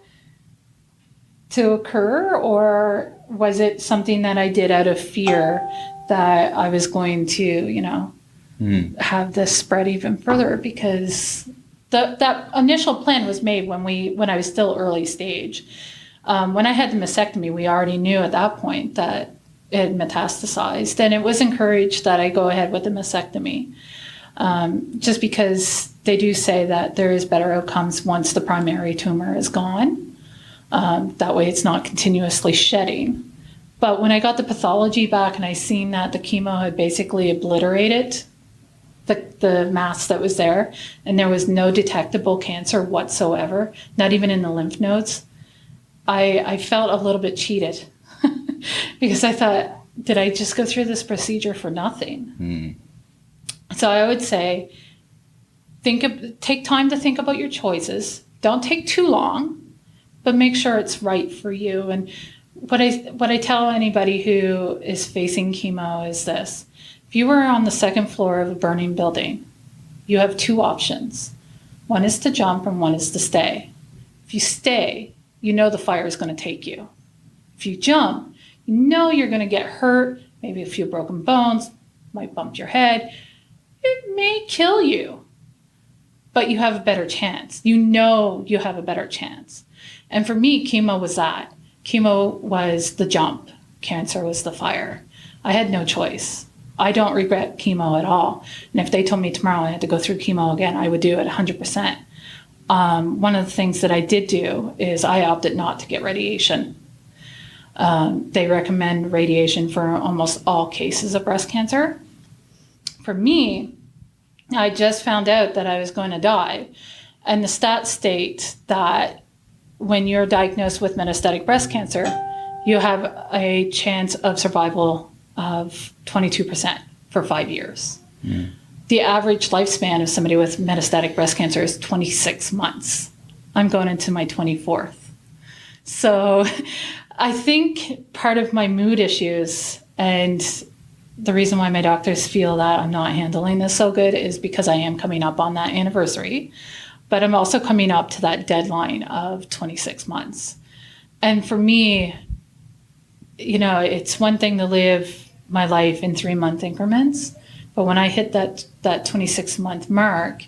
occur, or was it something that I did out of fear that I was going to, have this spread even further? Because that initial plan was made when I was still early stage. When I had the mastectomy, we already knew at that point that it had metastasized, and it was encouraged that I go ahead with the mastectomy. Just because they do say that there is better outcomes once the primary tumor is gone. That way it's not continuously shedding. But when I got the pathology back and I seen that the chemo had basically obliterated the mass that was there, and there was no detectable cancer whatsoever, not even in the lymph nodes, I felt a little bit cheated because I thought, did I just go through this procedure for nothing? So I would say, take time to think about your choices. Don't take too long, but make sure it's right for you. And what I tell anybody who is facing chemo is this: if you were on the second floor of a burning building, you have 2 options. One is to jump and one is to stay. If you stay, the fire is going to take you. If you jump, you know you're going to get hurt, maybe a few broken bones, might bump your head. It may kill you, but you have a better chance. You know you have a better chance. And for me, chemo was that. Chemo was the jump. Cancer was the fire. I had no choice. I don't regret chemo at all. And if they told me tomorrow I had to go through chemo again, I would do it 100%. One of the things that I did do is I opted not to get radiation. They recommend radiation for almost all cases of breast cancer. For me, I just found out that I was going to die. And the stats state that when you're diagnosed with metastatic breast cancer, you have a chance of survival of 22% for 5 years. Mm. The average lifespan of somebody with metastatic breast cancer is 26 months. I'm going into my 24th. So I think part of my mood issues and the reason why my doctors feel that I'm not handling this so good is because I am coming up on that anniversary, but I'm also coming up to that deadline of 26 months. And for me, you know, it's one thing to live my life in 3-month increments, but when I hit that 26-month mark,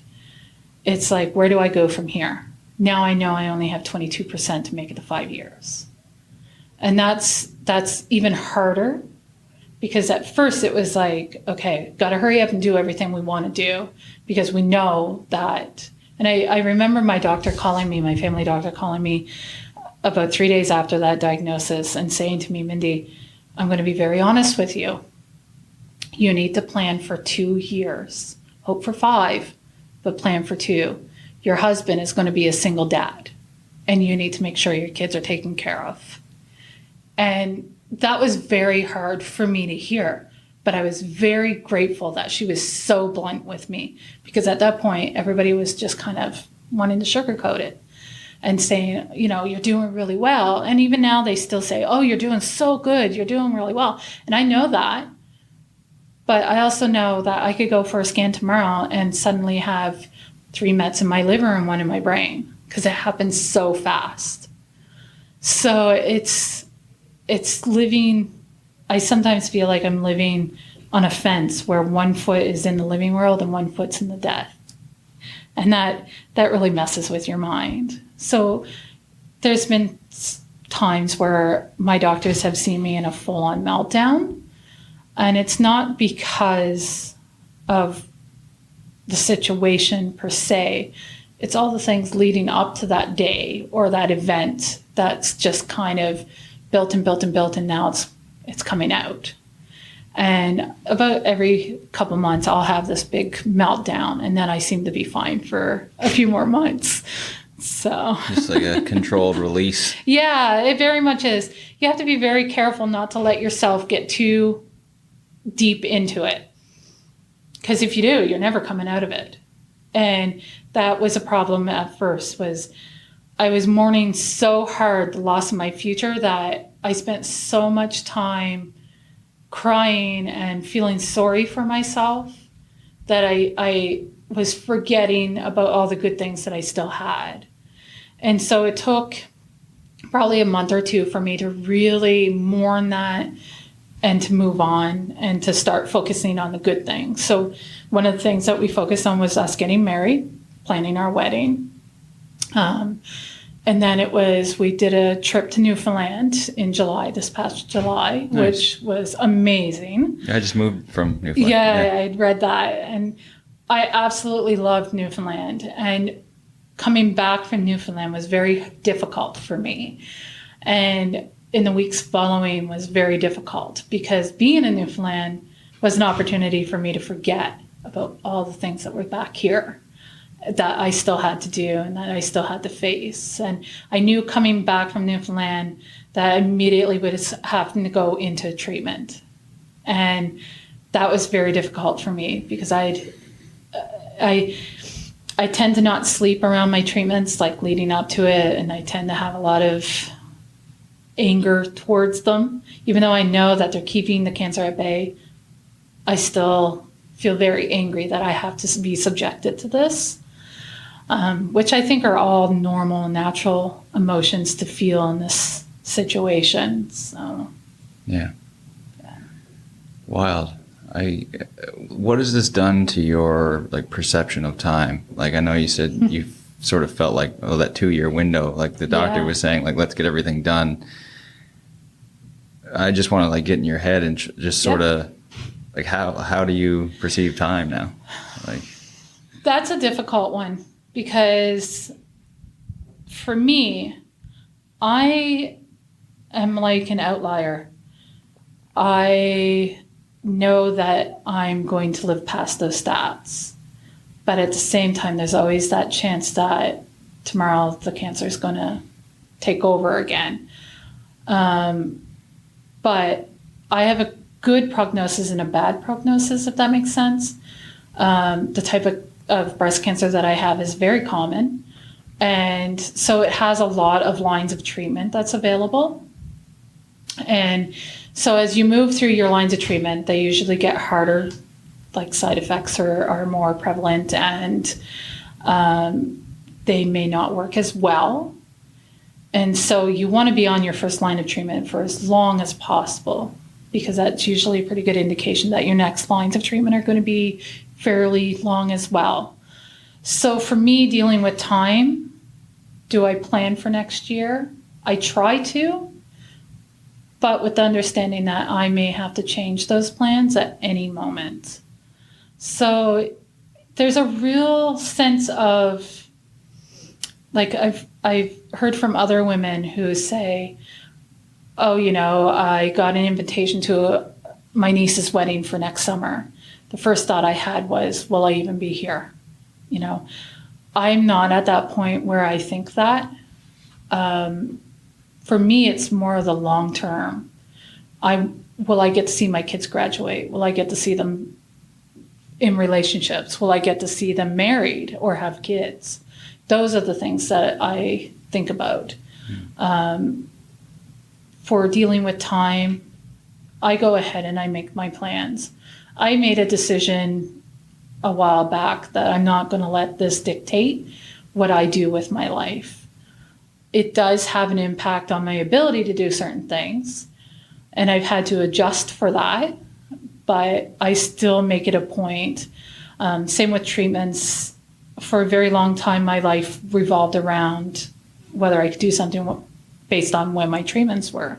it's like, where do I go from here? Now I know I only have 22% to make it to 5 years. And that's even harder, because at first it was like, okay, got to hurry up and do everything we want to do because we know that. And I remember my doctor calling me, my family doctor calling me about 3 days after that diagnosis and saying to me, Mindy, I'm going to be very honest with you. You need to plan for 2 years. Hope for 5, but plan for 2. Your husband is going to be a single dad, and you need to make sure your kids are taken care of. And that was very hard for me to hear, but I was very grateful that she was so blunt with me, because at that point, everybody was just kind of wanting to sugarcoat it and saying, you know, you're doing really well. And even now they still say, oh, you're doing so good. You're doing really well. And I know that, but I also know that I could go for a scan tomorrow and suddenly have 3 mets in my liver and 1 in my brain, because it happens so fast. So it's living, I sometimes feel like I'm living on a fence where 1 foot is in the living world and 1 foot's in the death. And that really messes with your mind. So there's been times where my doctors have seen me in a full-on meltdown. And it's not because of the situation per se. It's all the things leading up to that day or that event that's just kind of built and built and built, and now it's coming out. And about every couple months, I'll have this big meltdown, and then I seem to be fine for a few more months. So just like a controlled release. Yeah, it very much is. You have to be very careful not to let yourself get too deep into it, because if you do, you're never coming out of it. And that was a problem at first. Was I was mourning so hard the loss of my future that I spent so much time crying and feeling sorry for myself that I was forgetting about all the good things that I still had. And so it took probably a month or 2 for me to really mourn that and to move on and to start focusing on the good things. So one of the things that we focused on was us getting married, planning our wedding. And then we did a trip to Newfoundland in July, this past July, nice. Which was amazing. I just moved from Newfoundland. Yeah, I'd read that. And I absolutely loved Newfoundland. And coming back from Newfoundland was very difficult for me. And in the weeks following was very difficult, because being in Newfoundland was an opportunity for me to forget about all the things that were back here that I still had to do and that I still had to face. And I knew coming back from Newfoundland that I immediately would have to go into treatment. And that was very difficult for me, because I tend to not sleep around my treatments, like leading up to it, and I tend to have a lot of anger towards them. Even though I know that they're keeping the cancer at bay, I still feel very angry that I have to be subjected to this, which I think are all normal, natural emotions to feel in this situation. So Yeah. Wild. What has this done to your like perception of time? Like, I know you said you sort of felt like, oh, that 2-year window, like the doctor was saying, like, let's get everything done. I just want to like get in your head and just sort of like, how do you perceive time now? Like, that's a difficult one, because for me, I am like an outlier. I know that I'm going to live past those stats. But at the same time, there's always that chance that tomorrow the cancer is going to take over again. But I have a good prognosis and a bad prognosis, if that makes sense. The type of breast cancer that I have is very common. And so it has a lot of lines of treatment that's available. And so as you move through your lines of treatment, they usually get harder, like side effects are more prevalent, and they may not work as well. And so you want to be on your first line of treatment for as long as possible, because that's usually a pretty good indication that your next lines of treatment are going to be fairly long as well. So for me, dealing with time, do I plan for next year? I try to, but with the understanding that I may have to change those plans at any moment. So there's a real sense of, like, I've heard from other women who say, oh, you know, I got an invitation to my niece's wedding for next summer. The first thought I had was, will I even be here? You know, I'm not at that point where I think that. For me, it's more of the long term. Will I get to see my kids graduate? Will I get to see them in relationships? Will I get to see them married or have kids? Those are the things that I think about. For dealing with time, I go ahead and I make my plans. I made a decision a while back that I'm not going to let this dictate what I do with my life. It does have an impact on my ability to do certain things, and I've had to adjust for that, but I still make it a point. Same with treatments. For a very long time, my life revolved around whether I could do something based on when my treatments were.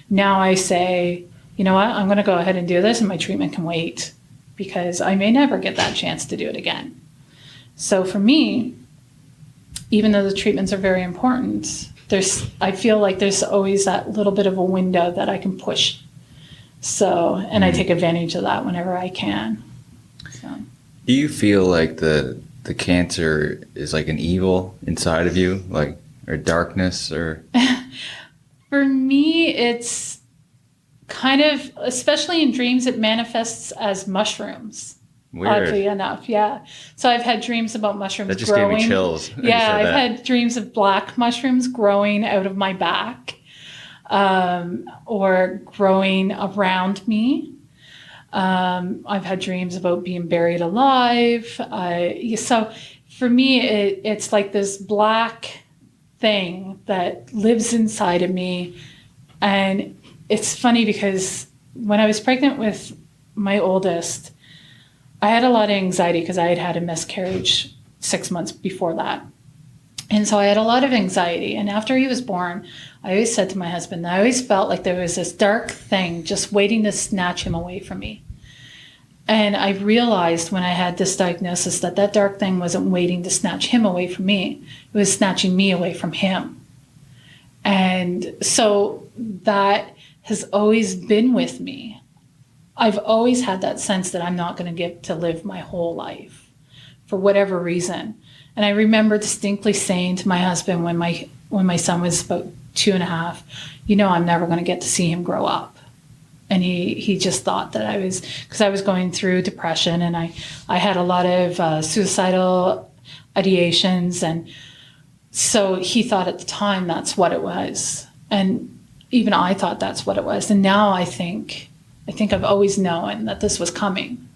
Now I say, you know what, I'm going to go ahead and do this, and my treatment can wait, because I may never get that chance to do it again. So for me, even though the treatments are very important, I feel like there's always that little bit of a window that I can push. So, and I take advantage of that whenever I can. So. Do you feel like the cancer is like an evil inside of you, like, or darkness, or? For me, it's kind of, especially in dreams, it manifests as mushrooms. Weird. Oddly enough, yeah. So I've had dreams about mushrooms growing. That just gave me chills. Yeah, I've had dreams of black mushrooms growing out of my back, or growing around me. I've had dreams about being buried alive. So for me, it's like this black thing that lives inside of me. And it's funny because when I was pregnant with my oldest, I had a lot of anxiety because I had had a miscarriage 6 months before that. And so I had a lot of anxiety. And after he was born, I always said to my husband, I always felt like there was this dark thing just waiting to snatch him away from me. And I realized when I had this diagnosis that that dark thing wasn't waiting to snatch him away from me. It was snatching me away from him. And so that has always been with me. I've always had that sense that I'm not going to get to live my whole life for whatever reason. And I remember distinctly saying to my husband when my son was about 2.5, you know, I'm never going to get to see him grow up. And he just thought that because I was going through depression, and I had a lot of suicidal ideations. And so he thought at the time that's what it was. And even I thought that's what it was. And now I think I've always known that this was coming.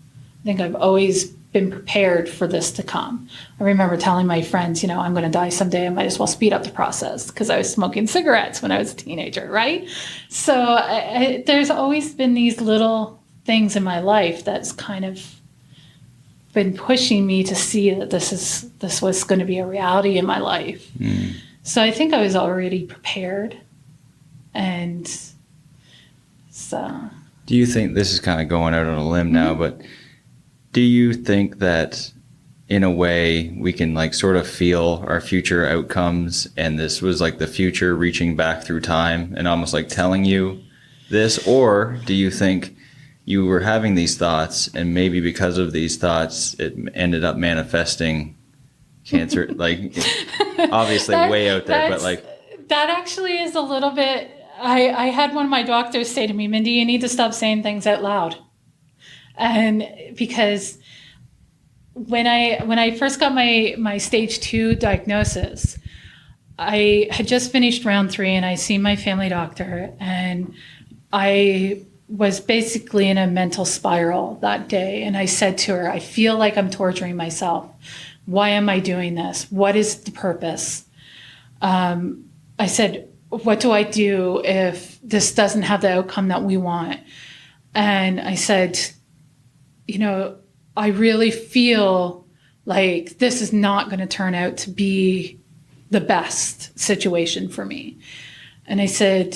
I think I've always been prepared for this to come. I remember telling my friends, I'm going to die someday. I might as well speed up the process, because I was smoking cigarettes when I was a teenager, right? So there's always been these little things in my life that's kind of been pushing me to see that this was going to be a reality in my life. So I think I was already prepared. And so. Do you think, this is kind of going out on a limb now, but do you think that in a way we can like sort of feel our future outcomes, and this was like the future reaching back through time and almost like telling you this? Or do you think you were having these thoughts, and maybe because of these thoughts it ended up manifesting cancer? Like, obviously way out there, but like, that actually is a little bit. I had one of my doctors say to me, Mindy, you need to stop saying things out loud. And because when I first got my stage 2 diagnosis, I had just finished round 3, and I seen my family doctor, and I was basically in a mental spiral that day. And I said to her, I feel like I'm torturing myself. Why am I doing this? What is the purpose? I said, what do I do if this doesn't have the outcome that we want? And I said, I really feel like this is not going to turn out to be the best situation for me. And I said,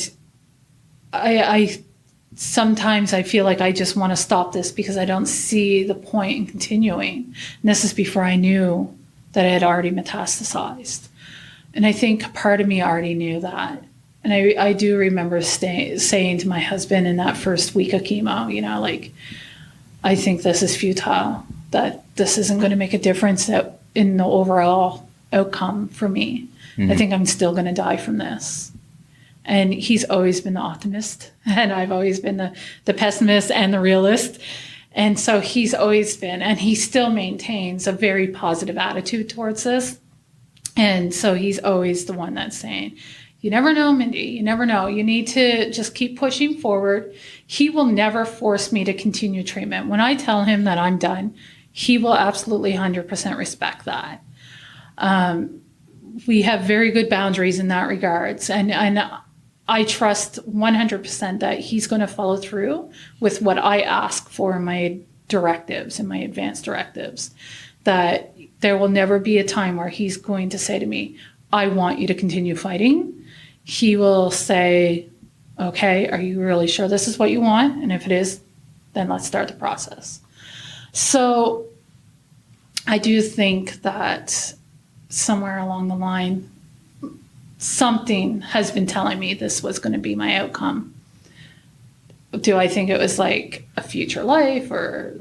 I sometimes I feel like I just want to stop this because I don't see the point in continuing. And this is before I knew that it had already metastasized. And I think part of me already knew that. And I do remember saying to my husband in that first week of chemo, like, I think this is futile, that this isn't going to make a difference in the overall outcome for me. I think I'm still going to die from this. And he's always been the optimist, and I've always been the pessimist and the realist. And so he's always been, and he still maintains a very positive attitude towards this. And so he's always the one that's saying, you never know, Mindy, you never know. You need to just keep pushing forward. He will never force me to continue treatment. When I tell him that I'm done, he will absolutely 100% respect that. We have very good boundaries in that regards. And I trust 100% that he's going to follow through with what I ask for in my directives, in my advanced directives, that there will never be a time where he's going to say to me, I want you to continue fighting. He will say, okay, are you really sure this is what you want? And if it is, then let's start the process. So I do think that somewhere along the line, something has been telling me this was going to be my outcome. Do I think it was like a future life or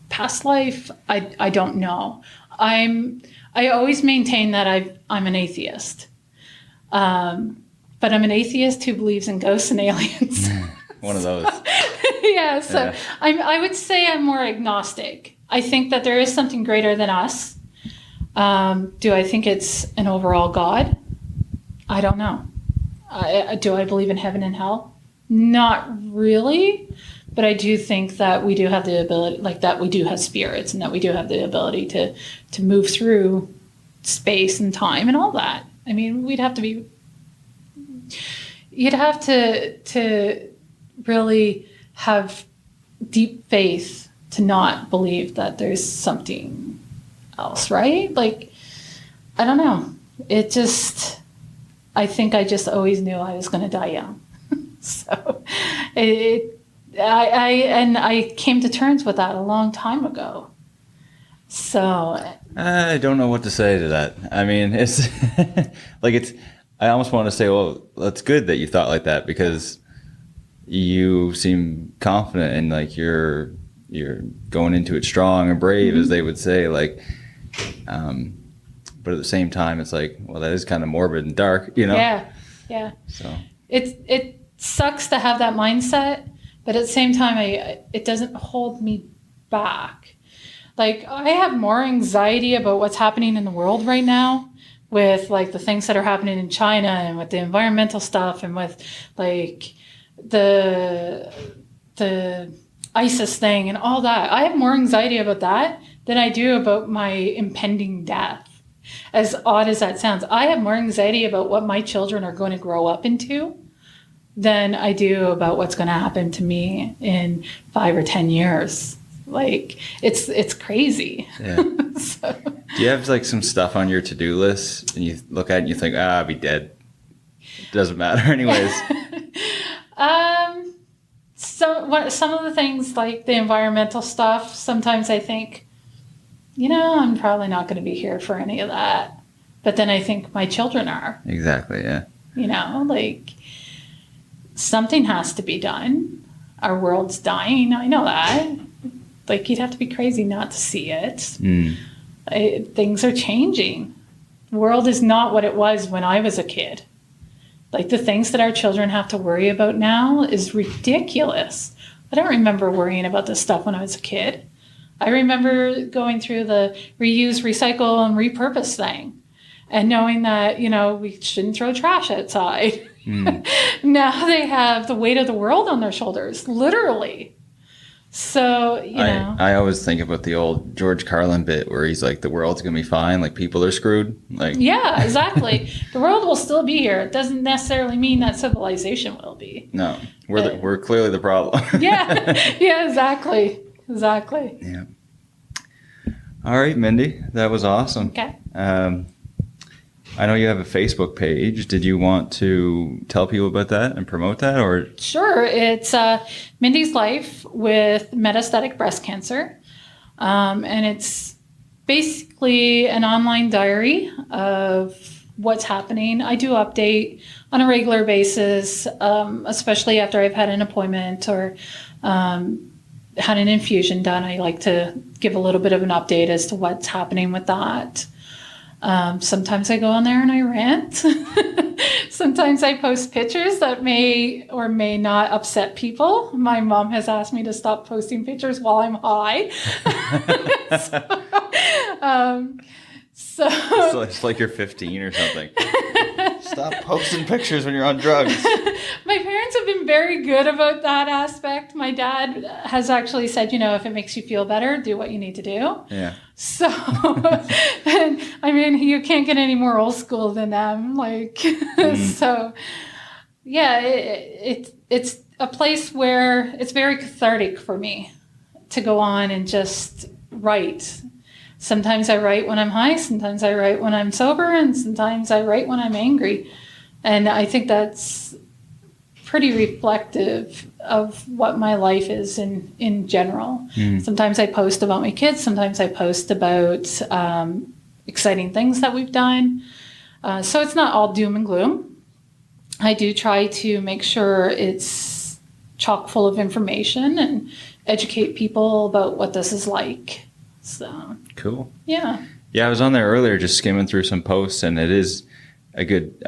past life? I don't know. I always maintain that I'm an atheist. But I'm an atheist who believes in ghosts and aliens. One of those. Yeah, so I would say I'm more agnostic. I think that there is something greater than us. Do I think it's an overall God? I don't know. Do I believe in heaven and hell? Not really. But I do think that we do have the ability, like that we do have spirits, and that we do have the ability to move through space and time and all that. I mean, you'd have to really have deep faith to not believe that there's something else, right? Like, I don't know. I think I just always knew I was going to die young. So I came to terms with that a long time ago. So I don't know what to say to that. I mean, it's like I almost want to say, well, that's good that you thought like that, because you seem confident and like you're going into it strong and brave, as they would say. Like, but at the same time, it's like, well, that is kind of morbid and dark, Yeah. So it sucks to have that mindset, but at the same time, it doesn't hold me back. Like, I have more anxiety about what's happening in the world right now, with like the things that are happening in China and with the environmental stuff and with like the ISIS thing and all that. I have more anxiety about that than I do about my impending death. As odd as that sounds, I have more anxiety about what my children are going to grow up into than I do about what's going to happen to me in 5 or 10 years. Like, it's crazy. Yeah. So, Do you have like some stuff on your to-do list and you look at it and you think, I'll be dead. It doesn't matter anyways. some of the things like the environmental stuff, sometimes I think, I'm probably not going to be here for any of that. But then I think my children are. Exactly, yeah. Like, something has to be done. Our world's dying. I know that. Like, you'd have to be crazy not to see it. Things are changing. The world is not what it was when I was a kid. Like, the things that our children have to worry about now is ridiculous. I don't remember worrying about this stuff when I was a kid. I remember going through the reuse, recycle, and repurpose thing and knowing that, we shouldn't throw trash outside. Now they have the weight of the world on their shoulders, literally. So, I always think about the old George Carlin bit where he's like, the world's going to be fine, like people are screwed. Like, yeah, exactly. The world will still be here. It doesn't necessarily mean that civilization will be. No, we're clearly the problem. Yeah, exactly. Yeah. All right, Mindy, that was awesome. Okay. I know you have a Facebook page. Did you want to tell people about that and promote that, or? Sure. It's Mindy's Life with Metastatic Breast Cancer. And it's basically an online diary of what's happening. I do update on a regular basis, especially after I've had an appointment or had an infusion done. I like to give a little bit of an update as to what's happening with that. Sometimes I go on there and I rant. Sometimes I post pictures that may or may not upset people. My mom has asked me to stop posting pictures while I'm high. So it's like you're 15 or something. Stop posting pictures when you're on drugs. My parents have been very good about that aspect. My dad has actually said, if it makes you feel better, do what you need to do. Yeah. So, and I mean, you can't get any more old school than them. Like, so, yeah, it's a place where it's very cathartic for me to go on and just write. Sometimes I write when I'm high, sometimes I write when I'm sober, and sometimes I write when I'm angry. And I think that's pretty reflective of what my life is in general. Sometimes I post about my kids, sometimes I post about exciting things that we've done. So it's not all doom and gloom. I do try to make sure it's chock full of information and educate people about what this is like. So cool. Yeah. Yeah, I was on there earlier just skimming through some posts, and it is a good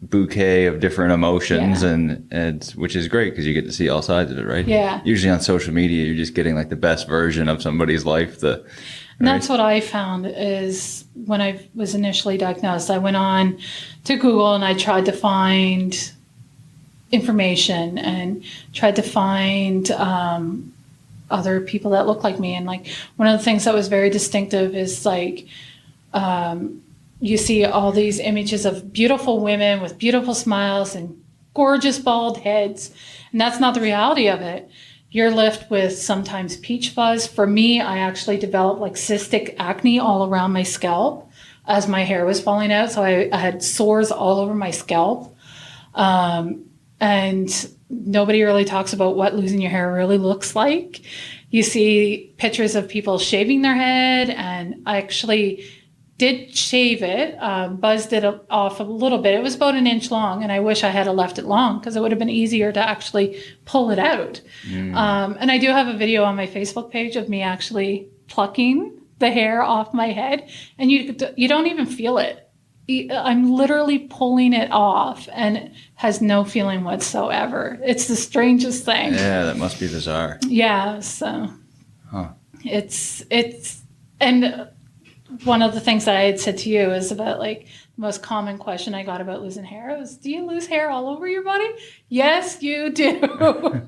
bouquet of different emotions, and which is great because you get to see all sides of it, right? Yeah. Usually on social media, you're just getting like the best version of somebody's life. And that's what I found is when I was initially diagnosed, I went on to Google and I tried to find information and tried to find other people that look like me. And like one of the things that was very distinctive is like you see all these images of beautiful women with beautiful smiles and gorgeous bald heads, and that's not the reality of it. You're left with sometimes peach fuzz. For me, I actually developed like cystic acne all around my scalp as my hair was falling out, so I had sores all over my scalp. And nobody really talks about what losing your hair really looks like. You see pictures of people shaving their head, and I actually did shave it, buzzed it off a little bit. It was about 1 inch long, and I wish I had left it long because it would have been easier to actually pull it out. And I do have a video on my Facebook page of me actually plucking the hair off my head, and you don't even feel it. I'm literally pulling it off, and it has no feeling whatsoever. It's the strangest thing. Yeah, that must be bizarre. Yeah, so it's and one of the things that I had said to you is about like the most common question I got about losing hair was, do you lose hair all over your body? Yes, you do.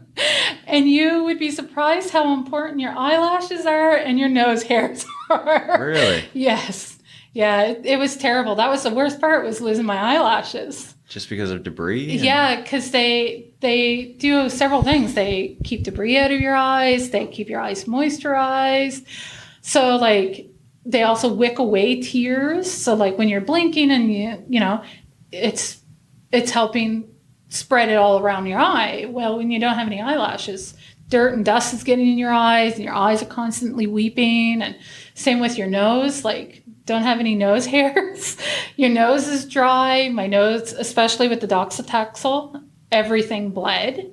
And you would be surprised how important your eyelashes are and your nose hairs are. Really? Yes. Yeah, it was terrible. That was the worst part, was losing my eyelashes. Just because of debris? Yeah, because they do several things. They keep debris out of your eyes. They keep your eyes moisturized. So, like, they also wick away tears. So, like, when you're blinking and you know, it's helping spread it all around your eye. Well, when you don't have any eyelashes, dirt and dust is getting in your eyes, and your eyes are constantly weeping. And same with your nose. Like, don't have any nose hairs. Your nose is dry. My nose, especially with the docetaxel, everything bled.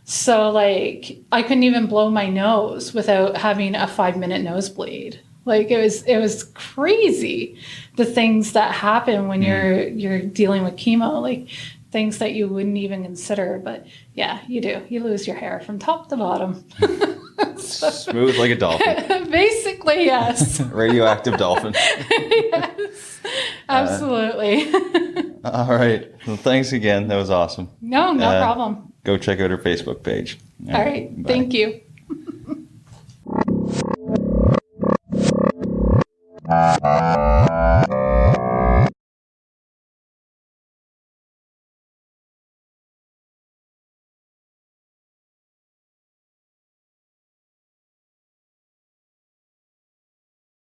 So, like, I couldn't even blow my nose without having a 5-minute nosebleed. Like, it was crazy, the things that happen when you're dealing with chemo, like things that you wouldn't even consider. But yeah, you do. You lose your hair from top to bottom. Smooth like a dolphin. Basically, yes. Radioactive dolphin. Yes, absolutely. All right. Well, thanks again. That was awesome. No problem. Go check out her Facebook page. All right. Bye. Thank you.